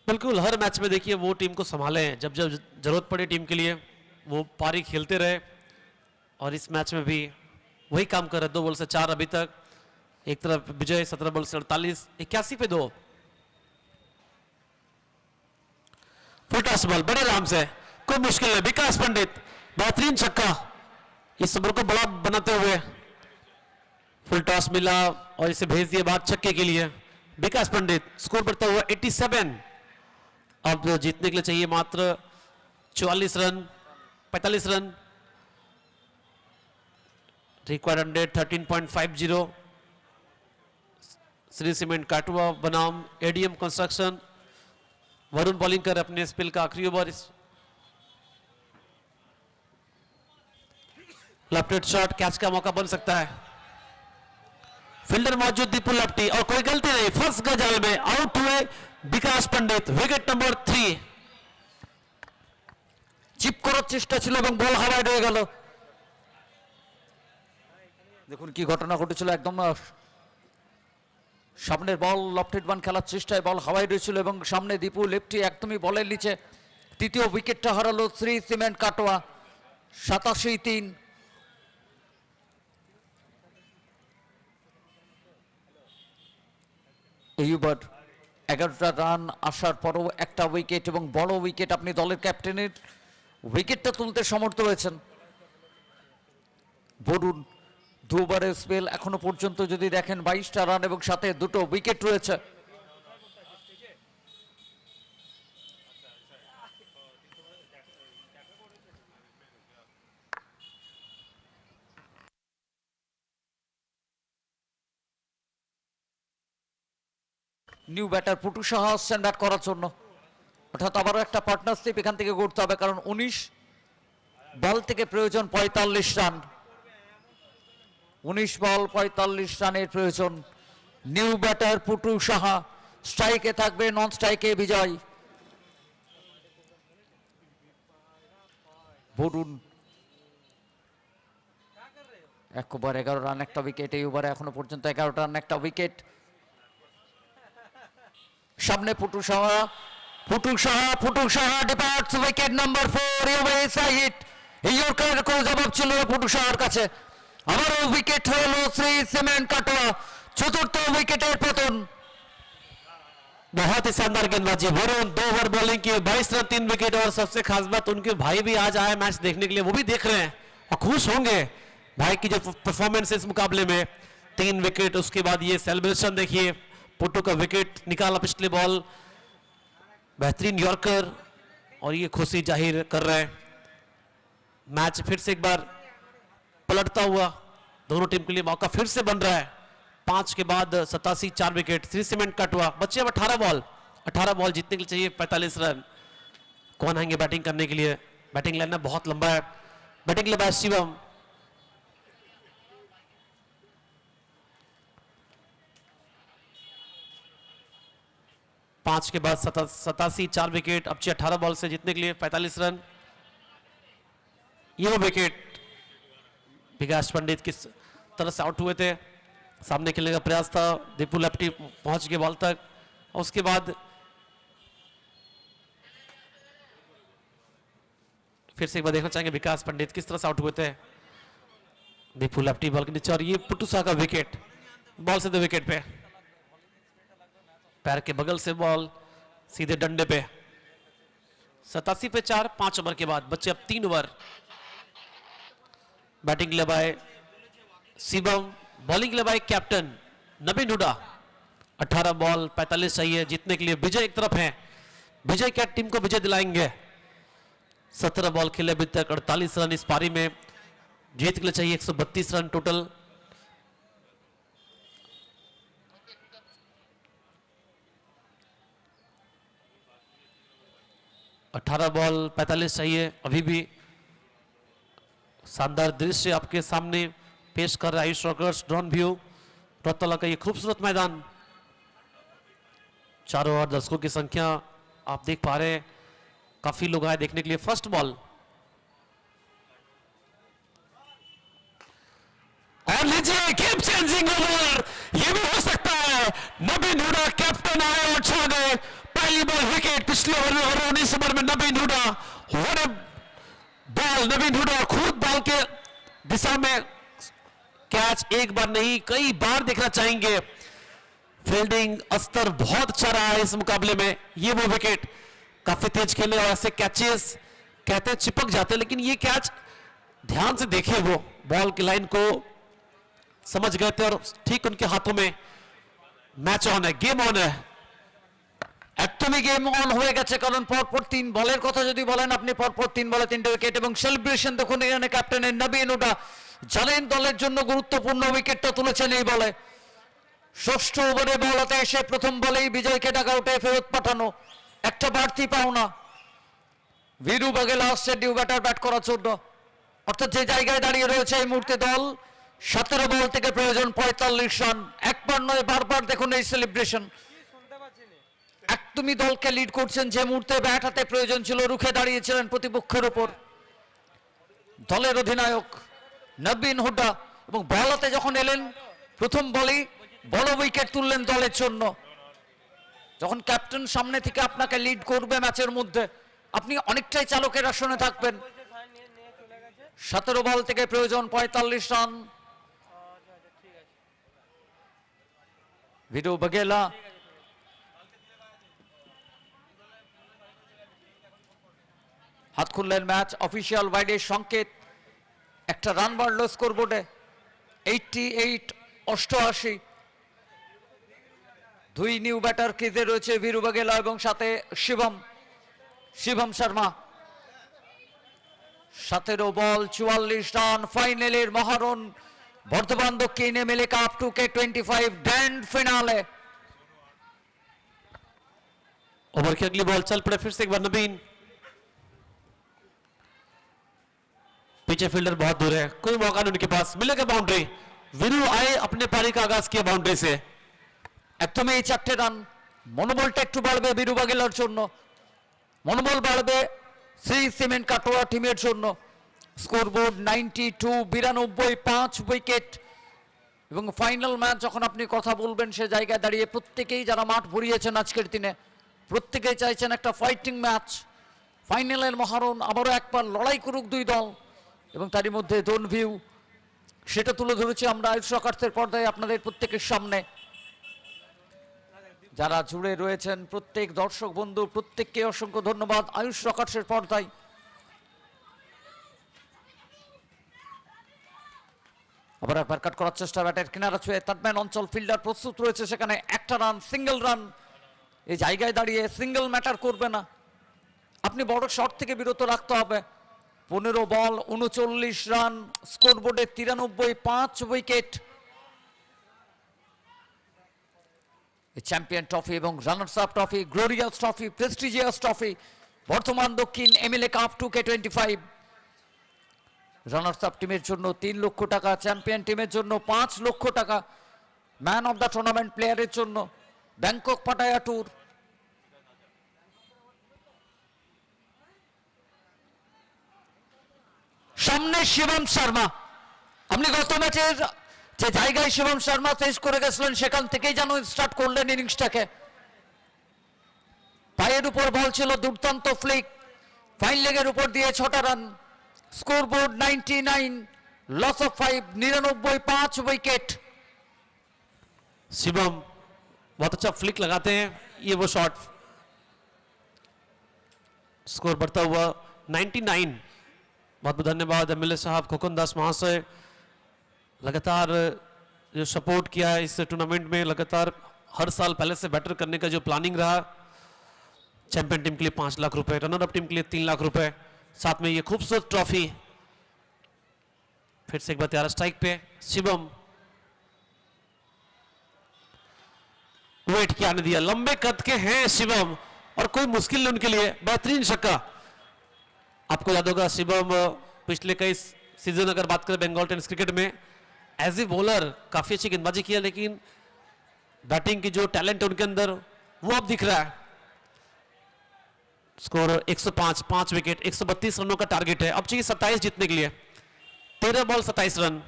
बिल्कुल हर मैच में देखिए वो टीम को संभाले, जब जब जरूरत पड़े टीम के लिए वो पारी खेलते रहे, और इस मैच में भी वही काम कर रहे। 2 बॉल से 4 अभी तक। एक तरफ विजय 17 बॉल से 48, 81 पे 2। फुल टॉस बॉल बड़े आराम से, कोई मुश्किल नहीं। विकास पंडित बेहतरीन छक्का इस ओवर को बड़ा बनाते हुए। फुल टॉस मिला और इसे भेज दिए बाहर छक्के के लिए। विकास पंडित स्कोर बढ़ता हुआ 87। अब जीतने के लिए चाहिए मात्र 44 run, 45 run. Required 113.50। Shri cement Katwa बनाम एडीएम कंस्ट्रक्शन। वरुण बॉलिंग कर अपने स्पेल का आखिरी ओवर। लेफ्ट शॉट कैच का मौका बन सकता है। फील्डर मौजूद दीपू लेफ्टी, और कोई गलती नहीं, फंस गए जाल में, आउट हुए Vikas Pandit. Wicket number 3। Chip করার চেষ্টা ছিল এবং বল হাওয়ায় রয়ে গেল। দেখুন কি ঘটনা ঘটেছিল, একদম সামনের বল লফটেড ওয়ান খেলার চেষ্টায় বল হাওয়ায় রয়েছিল এবং সামনে দীপু লেফটি একদমই বলের নিচে। তৃতীয় উইকেটটা হারালো শ্রী সিমেন্ট কাটোয়া। 87-3। এই ওভার 11টা রান আসার পরও একটা উইকেট, এবং বড় উইকেট। আপনি দলের ক্যাপ্টেনের উইকেটটা তুলতে সমর্থ হয়েছেন। বরুণ 2 ওভারের স্পেল, এখনো পর্যন্ত যদি দেখেন 22টা রান এবং সাথে 2টো উইকেট রয়েছে। নিউ ব্যাটার পুটু সাহা আসছেন ব্যাট করার জন্য, অর্থাৎ আবারও একটা পার্টনারশিপ এখান থেকে করতে হবে, কারণ 19 বল থেকে প্রয়োজন 45 রান। 19 বল 45 রানের প্রয়োজন। নিউ ব্যাটার পুটু সাহা, স্ট্রাইকে থাকবে, নন স্ট্রাইকে বিজয়। বরুণ 1 ওভার 11 রান, একটা উইকেট। এই ওভারে এখনো পর্যন্ত 11 রান, একটা উইকেট। সামনে Putu Saha departs wicket number 4। এই ইয়র্কারের কোনো জবাব ছিল না পুটু সাহার কাছে। আবারও উইকেট হলো শ্রী সিমেন্ট কাটোয়া। 4র্থ উইকেটের পতন। बहुत ही शानदार गेंदबाजी। वरुण 2 ओवर बॉलिंग की, 22 रन 3 विकेट। और सबसे खास बात, उनके भाई भी आज आए मैच देखने के लिए, वो भी देख रहे हैं और खुश होंगे भाई की जो परफॉर्मेंस है इस मुकाबले में। 3 विकेट, उसके बाद ये सेलिब्रेशन देखिए। पुट्टू का विकेट निकाला पिछले बॉल, बेहतरीन यॉर्कर, और ये खुशी जाहिर कर रहे हैं। मैच फिर से एक बार पलटता हुआ दोनों टीम के लिए मौका फिर से बन रहा है। 5 के बाद 87, 4 विकेट। श्री सीमेंट काटवा बच्चे अब 18 बॉल जीतने के लिए चाहिए 45 रन। कौन आएंगे बैटिंग करने के लिए? बैटिंग लाइन बहुत लंबा है। बैटिंग ले शिवम। 5 के बाद 87, 4 विकेट, अब 18 बॉल से जीतने के लिए 45 रन। ये वो विकेट विकास पंडित किस तरह से आउट हुए थे, सामने खेलने का प्रयास था, दीपू लेफ्टी पहुंच गए बॉल तक, और उसके बाद फिर से एक बार देखना चाहेंगे विकास पंडित किस तरह से आउट हुए थे। दीपू लेफ्टी बॉल के नीचे, और ये पुटुसा का विकेट, बॉल से 2 विकेट पे, पैर के बगल से बॉल सीधे डंडे पे। 87 पे 4, 5 ओवर के बाद बच्चे अब 3 ओवर। बैटिंग ले बाय शिवम, बॉलिंग ले बाय कैप्टन नवीन हुडा। 18 बॉल 45 चाहिए जीतने के लिए। विजय एक तरफ है, विजय क्या टीम को विजय दिलाएंगे। 17 बॉल खेले अभी तक, 48 रन इस पारी में, जीत के लिए चाहिए 132 रन टोटल। अठारह बॉल 45 चाहिए अभी भी। शानदार दृश्य आपके सामने पेश कर रहा है आयुष रॉकर्स ड्रोन व्यू, रोहतला का ये खूबसूरत मैदान। चारों ओर दर्शकों की संख्या आप देख पा रहे हैं, काफी लोग आए देखने के लिए। फर्स्ट बॉल और लीजिए गेम चेंजिंग ओवर, ये भी हो सकता है। नवीन हुडा कैप्टन आए और छा गए। पहली बॉल विकेट पिछले ओवर में, और 19 ओवर में नवीन हुडा, बॉल नवीन हुडा खुद बॉल के दिशा में कैच एक बार नहीं कई बार देखना चाहेंगे। फील्डिंग स्तर बहुत अच्छा रहा है इस मुकाबले में। ये वो विकेट, काफी तेज खेले और ऐसे कैचेस कहते हैं चिपक जाते हैं, लेकिन ये कैच ध्यान से देखे, वो बॉल की लाइन को समझ गए थे और ठीक उनके हाथों में। मैच ऑन है, गेम ऑन है। একদমই গেম অন হয়ে গেছে, কারণ পরপর 3 বলের কথা যদি বলেন আপনি, পরপর 3 বলে 3টে উইকেট এবং সেলিব্রেশন দেখুন এখানে ক্যাপ্টেনের নবীন হুডা, জানেন দলের জন্য গুরুত্বপূর্ণ উইকেটটা তুলেছেন এই বলে। ষষ্ঠ ওভারে বল হাতে এসে প্রথম বলেই বিজয়কে ডাক আউটে ফেরত পাঠানো, একটা বাড়তি পাওনা। ভিরু বাগেলা আসছে নিউ ব্যাটার ব্যাট করার জন্য, অর্থাৎ যে জায়গায় দাঁড়িয়ে রয়েছে এই মুহূর্তে দল, 17 বল থেকে প্রয়োজন 45 রান। একবার নয় বারবার দেখুন এই সেলিব্রেশন। একদমই দলকে লিড করছেন, যে মুহূর্তে ব্যাট হাতে প্রয়োজন ছিল রুখে দাঁড়িয়েছিলেন প্রতিপক্ষের ওপর দলের অধিনায়ক নবীন হুডা, এবং বল হাতে যখন এলেন প্রথম বলেই বড় উইকেট তুললেন দলের জন্য। যখন ক্যাপ্টেন সামনে থেকে আপনাকে লিড করবে ম্যাচের মধ্যে, আপনি অনেকটাই চালকের আসনে থাকবেন। 17 বল থেকে প্রয়োজন 45 রান। ভিরু বাগেলা হাত খুললেন, ম্যাচ অফিসিয়াল ওয়াইডের সংকেত, একটা রান বাড়লো স্কোর বোর্ডে 88 88। 2 নিউ ব্যাটার ক্রিজে রয়েছে ভিরু বাগেলা এবং সাথে শিবম শর্মা। 17 বল 44 রান, ফাইনালের মহারণ বর্ধমান দক্ষিণ MLA cup 2K25 grand finale. Over की अगली बॉल चल पड़े फिर से एक बार नबीन, पीछे फील्डर बहुत दूर है, कोई मौका नहीं उनके पास, मिलेगा बाउंड्री। विरू आए अपने पारी का आगाज किया बाउंड्री से। একদমই এই 4টে রান, মনোবলটা একটু বাড়বে ভিরু বাগেলার জন্য, মনোবল বাড়বে শ্রী সিমেন্ট কাটোয়া টিমের জন্য। Scoreboard 92 92, 5 wicket. এবং ফাইনাল ম্যাচ যখন আপনি কথা বলবেন সে জায়গায় দাঁড়িয়ে প্রত্যেকেই যারা মাঠ ভরিয়েছেন আজকের দিনে, প্রত্যেকেই চাইছেন একটা ফাইটিং ম্যাচ। ফাইনালের মহারণ আবারও একবার লড়াই করুক দুই দল, এবং তারই মধ্যে ডোন ভিউ সেটা তুলে ধরেছি আমরা আয়ুষ রকার্সের পর্দায় আপনাদের প্রত্যেকের সামনে। যারা জুড়ে রয়েছেন প্রত্যেক দর্শক বন্ধু প্রত্যেককে অসংখ্য ধন্যবাদ আয়ুষ রকার্সের পর্দায়। আবার একবার কাট করার চেষ্টা, ব্যাটের কিনারা ছুঁয়ে তারম্যান অঞ্চল, ফিল্ডার প্রস্তুত রয়েছে সেখানে, একটা রান, সিঙ্গেল রান। এই জায়গায় দাঁড়িয়ে সিঙ্গেল ম্যাটার করবে না, আপনি বড় শট থেকে বিরত রাখতে হবে। 15 বল 39 রান, স্কোরবোর্ডে 93, 5 উইকেট। চ্যাম্পিয়ন ট্রফি এবং runners up trophy, glorious trophy, prestigious trophy, বর্তমান Dakshin MLA cup 2K25। Runners up টিমের জন্য 3 লক্ষ টাকা, চ্যাম্পিয়ন টিমের জন্য 5 লক্ষ টাকা, ম্যান অফ দ্য টুর্নামেন্ট প্লেয়ারের জন্য ব্যাংকক পাটায়া ট্যুর, সামনে শিবম শর্মা। আপনি গত ম্যাচের যে জায়গায় শিবম শর্মা ফেস করে গেছিলেন সেখান থেকেই যেন স্টার্ট করলেন ইনিংসটাকে। পায়ের উপর বল ছিল, দুর্দান্ত ফ্লিক, ফাইন লেগের উপর দিয়ে 6টা run, scoreboard 99, loss of 5, 99, 5 wicket. Shivam बहुत अच्छा फ्लिक लगाते हैं, ये वो शॉट, स्कोर बढ़ता हुआ 99। बहुत बहुत धन्यवाद एमएलए साहब खोकन दास महाशय, लगातार जो सपोर्ट किया है इस टूर्नामेंट में, लगातार हर साल पहले से बेटर करने का जो प्लानिंग रहा। चैंपियन टीम के लिए 5 लाख रुपए, रनर अप टीम के लिए 3 लाख रुपए, साथ में ये खूबसूरत ट्रॉफी। फिर से एक बार तैयार स्ट्राइक पे शिवम, वेट किया नहीं दिया, लंबे कद के हैं शिवम और कोई मुश्किल नहीं उनके लिए, बेहतरीन छक्का। आपको याद होगा शिवम पिछले कई सीजन अगर बात करें बंगाल टेनिस क्रिकेट में एज ए बॉलर काफी अच्छी गेंदबाजी किया, लेकिन बैटिंग की जो टैलेंट है उनके अंदर वो अब दिख रहा है। स्कोर 105, 5 विकेट, 132 रनों का टारगेट है, अब चाहिए 27 जीतने के लिए। 13 बॉल 27 रन।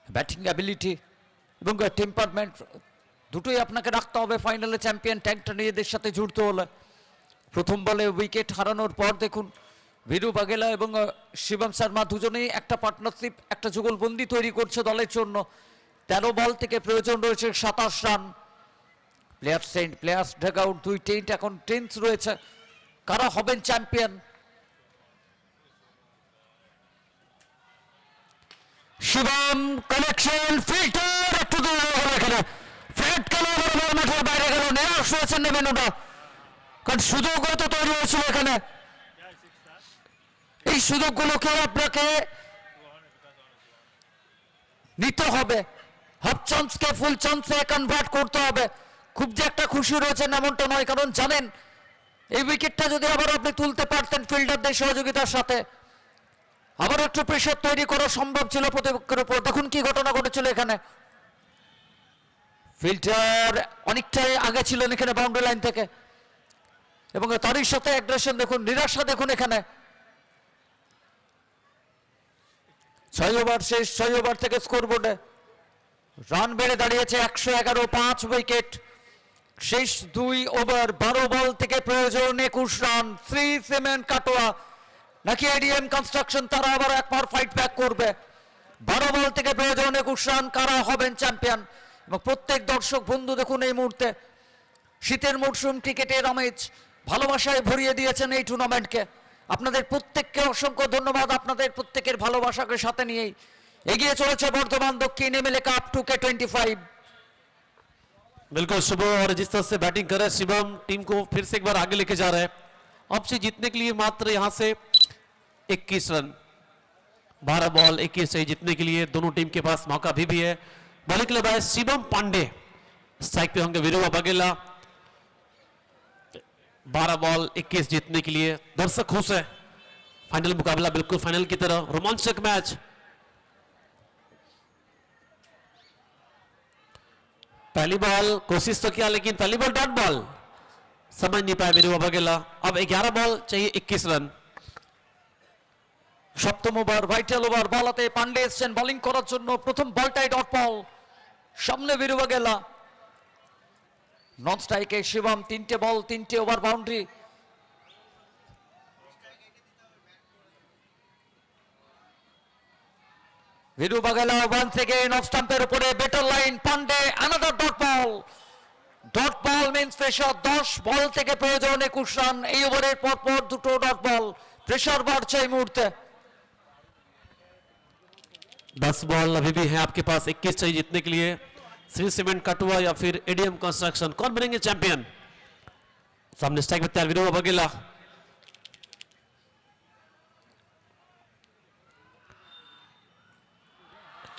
ব্যাটিং অ্যাবিলিটি এবং টেম্পারমেন্ট দুটোই আপনাকে রাখতে হবে ফাইনালে চ্যাম্পিয়ন ট্যাঙ্কটা নিজেদের সাথে জুড়তে হলে। প্রথম বলে উইকেট হারানোর পর দেখুন ভিরু বাগেলা এবং শিবম শর্মা দুজনেই একটা পার্টনারশিপ, একটা যুগলবন্দি তৈরি করছে দলের জন্য। 13 বল থেকে প্রয়োজন রয়েছে 27 run. Players tent, players Dag out, দুই টেন্ট এখন টেন্স রয়েছে। কারা হবেন চ্যাম্পিয়ন? শিবম কালেকশন, ফিল্টার একটু দূরে গেল, এখানে ফ্ল্যাট খেলা বরাবর মাঠের বাইরে গেল, নিরাশ হয়েছেন নেবেনুডা, কারণ সুযোগ হয়তো তৈরি হয়েছিল এখানে। এই সুযোগগুলোকে আপনাকে নিতে হবে, হাফ চান্সকে ফুল চান্সে কনভার্ট করতে হবে। খুব যে একটা খুশি রয়েছেন এমনটা নয়, কারণ জানেন এই উইকেটটা যদি আবার আপনি তুলতে পারতেন ফিল্ডারদের সহযোগিতার সাথে, আবার একটু প্রেশার তৈরি করা সম্ভব ছিল প্রতিপক্ষের উপর। দেখুন কি ঘটনা ঘটেছিল এখানে, ফিল্টার অনেকটাই আগে ছিলেন এখানে বাউন্ডারি লাইন থেকে, এবং তারই সাথে অ্যাগ্রেশন দেখুন, নিরাশা দেখুন এখানে। 6 ওভার শেষ, 6 ওভার থেকে স্কোরবোর্ডে রান বেড়ে দাঁড়িয়েছে 111, 5 উইকেট। শেষ 2 ওভার, 12 বল থেকে প্রয়োজন 21 রান। 3 সিমেন্ট কাটোয়া নাকি এডিএম কনস্ট্রাকশন তারা আবার একবার ফাইট ব্যাক করবে। 12 বল থেকে প্রয়োজন 21 রান, কারা হবেন চ্যাম্পিয়ন? এবং প্রত্যেক দর্শক বন্ধু দেখুন এই মুহূর্তে শীতের মরশুম ক্রিকেটের আমেজ ভালোবাসায় ভরিয়ে দিয়েছেন এই টুর্নামেন্টকে। আপনাদের প্রত্যেককে অসংখ্য ধন্যবাদ, আপনাদের প্রত্যেকের ভালোবাসাকে সাথে নিয়েই এগিয়ে চলেছে বর্ধমান দক্ষিণ এমএলএ কাপ 2K25। बिल्कुल शुभ, और जिस तरह से बैटिंग कर रहे हैं शिवम, टीम को फिर से एक बार आगे लेके जा रहे हैं। अब से जीतने के लिए मात्र यहां से 21 रन, 12 बॉल 21 से जीतने के लिए दोनों टीम के पास मौका भी है। बॉलिंग के लिए भाई शिवम पांडे, स्ट्राइक पे होंगे वीरू बघेला। 12 बॉल 21 जीतने के लिए दर्शक खुश है। फाइनल मुकाबला बिल्कुल फाइनल की तरह, रोमांचक मैच। पहली बॉल कोशिश तो किया, लेकिन पहली बॉल डॉट बॉल समझ नहीं पाया वीरू बघेला। अब 11 बॉल चाहिए 21 रन। সপ্তম ওভার, ভাইটাল ওভার, বলাতে পান্ডে এসছেন বোলিং করার জন্য। প্রথম বলটাই ডট বল, সামনে ভিরু বাগেলা, নন স্ট্রাইকে শিবম। 3টে বল, 3টে over, boundary. Viru Bagela one থেকে অফ স্টাম্পের উপরে better line, Pandey another dot ball. Dot ball means pressure. 10 ball থেকে প্রয়োজন 21 রান। এই ওভারের পরপর দুটো ডট বল, প্রেশার বাড়ছে এই মুহূর্তে। 10 बॉल अभी भी है आपके पास, 21 चाहिए जीतने के लिए। श्री सीमेंट कटुआ या फिर एडीएम कंस्ट्रक्शन, कौन बनेंगे चैंपियन? सामने स्ट्राइक में तैयार वीरू बघेला।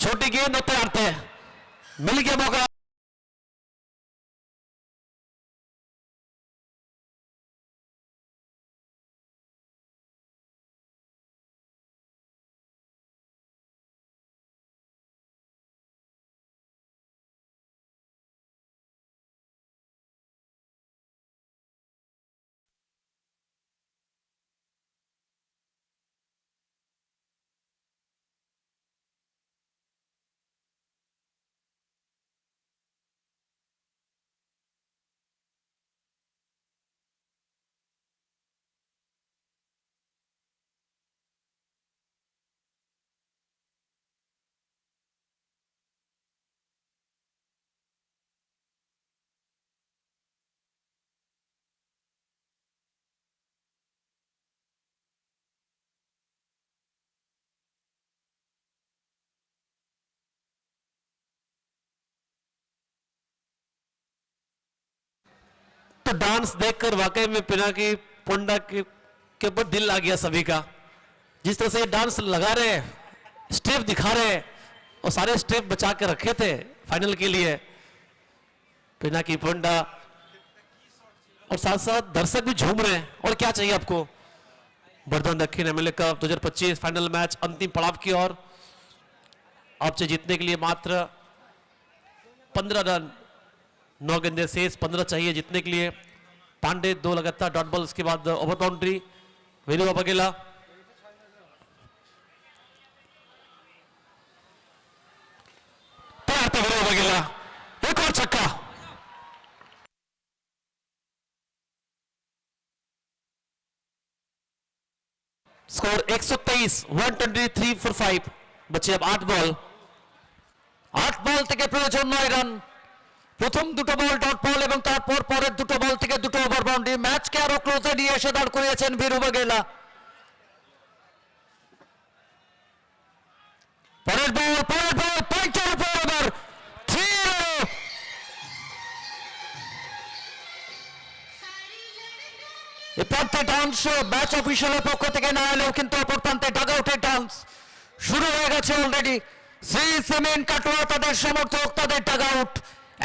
छोटी गेंद होते आते, मिल गया मौका। तो डांस देखकर वाकई में पिनाकी पोंडा के ऊपर दिल आ गया सभी का। जिस तरह से डांस लगा रहे, स्टेप दिखा रहे, और सारे स्टेप बचा के रखे थे फाइनल के लिए पिनाकी पोंडा, और साथ साथ दर्शक भी झूम रहे हैं। और क्या चाहिए आपको? Bardhaman Dakshin MLA cup 2025 final match अंतिम पड़ाव की ओर। आपसे जीतने के लिए मात्र 15 रन, 9 गेंदे शेष, 15 चाहिए जीतने के लिए। पांडे 2 लगातार डॉट बॉल, उसके बाद ओवर बाउंड्री। वीरू बघेला वीरू बघेला, एक और छक्का। Score 123, 123 for 5। बचे अब 8 बॉल। 8 বল থেকে প্রয়োজন 9 রান। প্রথম দুটো বল ডট বল এবং তারপর পরের দুটো বল থেকে দুটো ওভার বাউন্ডারি। ম্যাচকে আরো ক্লোজে নিয়ে এসে দাঁড় করিয়েছেন বীরু বাঘেলা। পরের বল পয়েন্টের উপর ওভার 3 এ প্রান্তে ডান্স ম্যাচ অফিসিয়ালের পক্ষ থেকে না এলেও কিন্তু অপর প্রান্তে ডাগ আউটের ডান্স শুরু হয়ে গেছে অলরেডি। শ্রী সিমেন্ট কাটোয়া তাদের সমর্থক, তাদের ডাগ আউট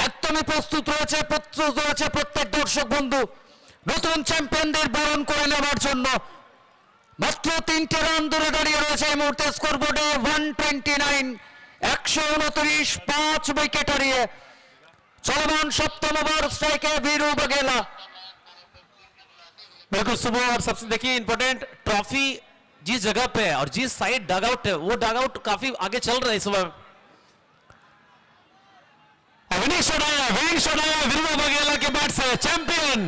একদমই প্রস্তুত রয়েছে প্রত্যেক দর্শক বন্ধু নতুন চ্যাম্পিয়নদের বরণ করে নেওয়ার জন্য। মাত্র 3টে রান দূরে দাঁড়িয়ে রয়েছে এই মুহূর্তে স্কোরবোর্ডে 129, 129, 5 উইকেট হারিয়ে। চলমান সপ্তম ওভার স্ট্রাইকে বীরু বাঘেলা। बिल्कुल सुबह। और सबसे देखिए इंपॉर्टेंट, ट्रॉफी जिस जगह पे है और जिस साइड डग आउट है, वो डग आउट काफी आगे चल रहा है इस समय। विनिश उड़ाया वीरू बघेला के बैट से। चैंपियन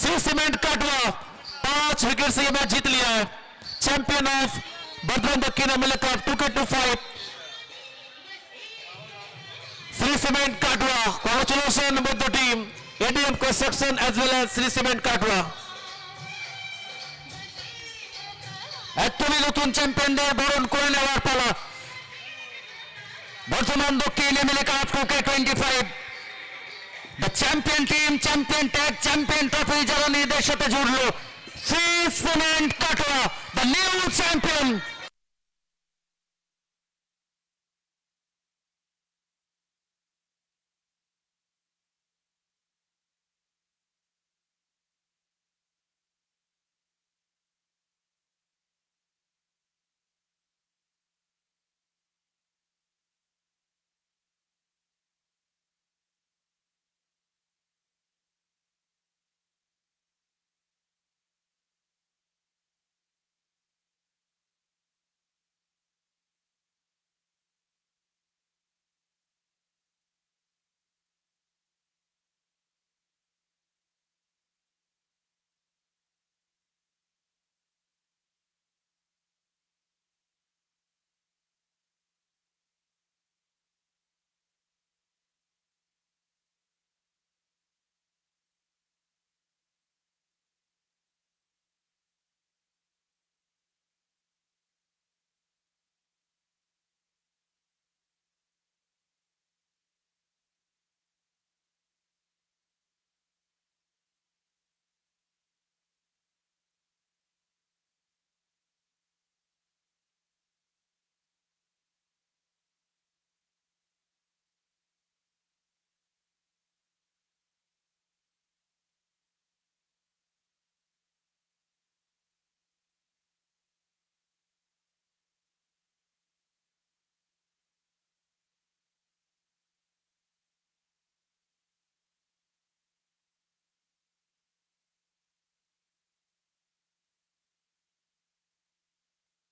श्री सीमेंट काटवा 5 विकेट से ये मैच जीत लिया है। Champion of Bardhaman Dakshin MLA cup 2K25 Shri cement Katwa. Congratulation with the team, ADM construction as well as Shri cement Katwa. একদমই নতুন চ্যাম্পিয়নদের বরণ করে নেওয়ার পালা। বর্তমান Dakshin MLA cup 2K25 the champion team, champion tag, champion trophy যারা নিজেদের সাথে জুড়লো শ্রী সিমেন্ট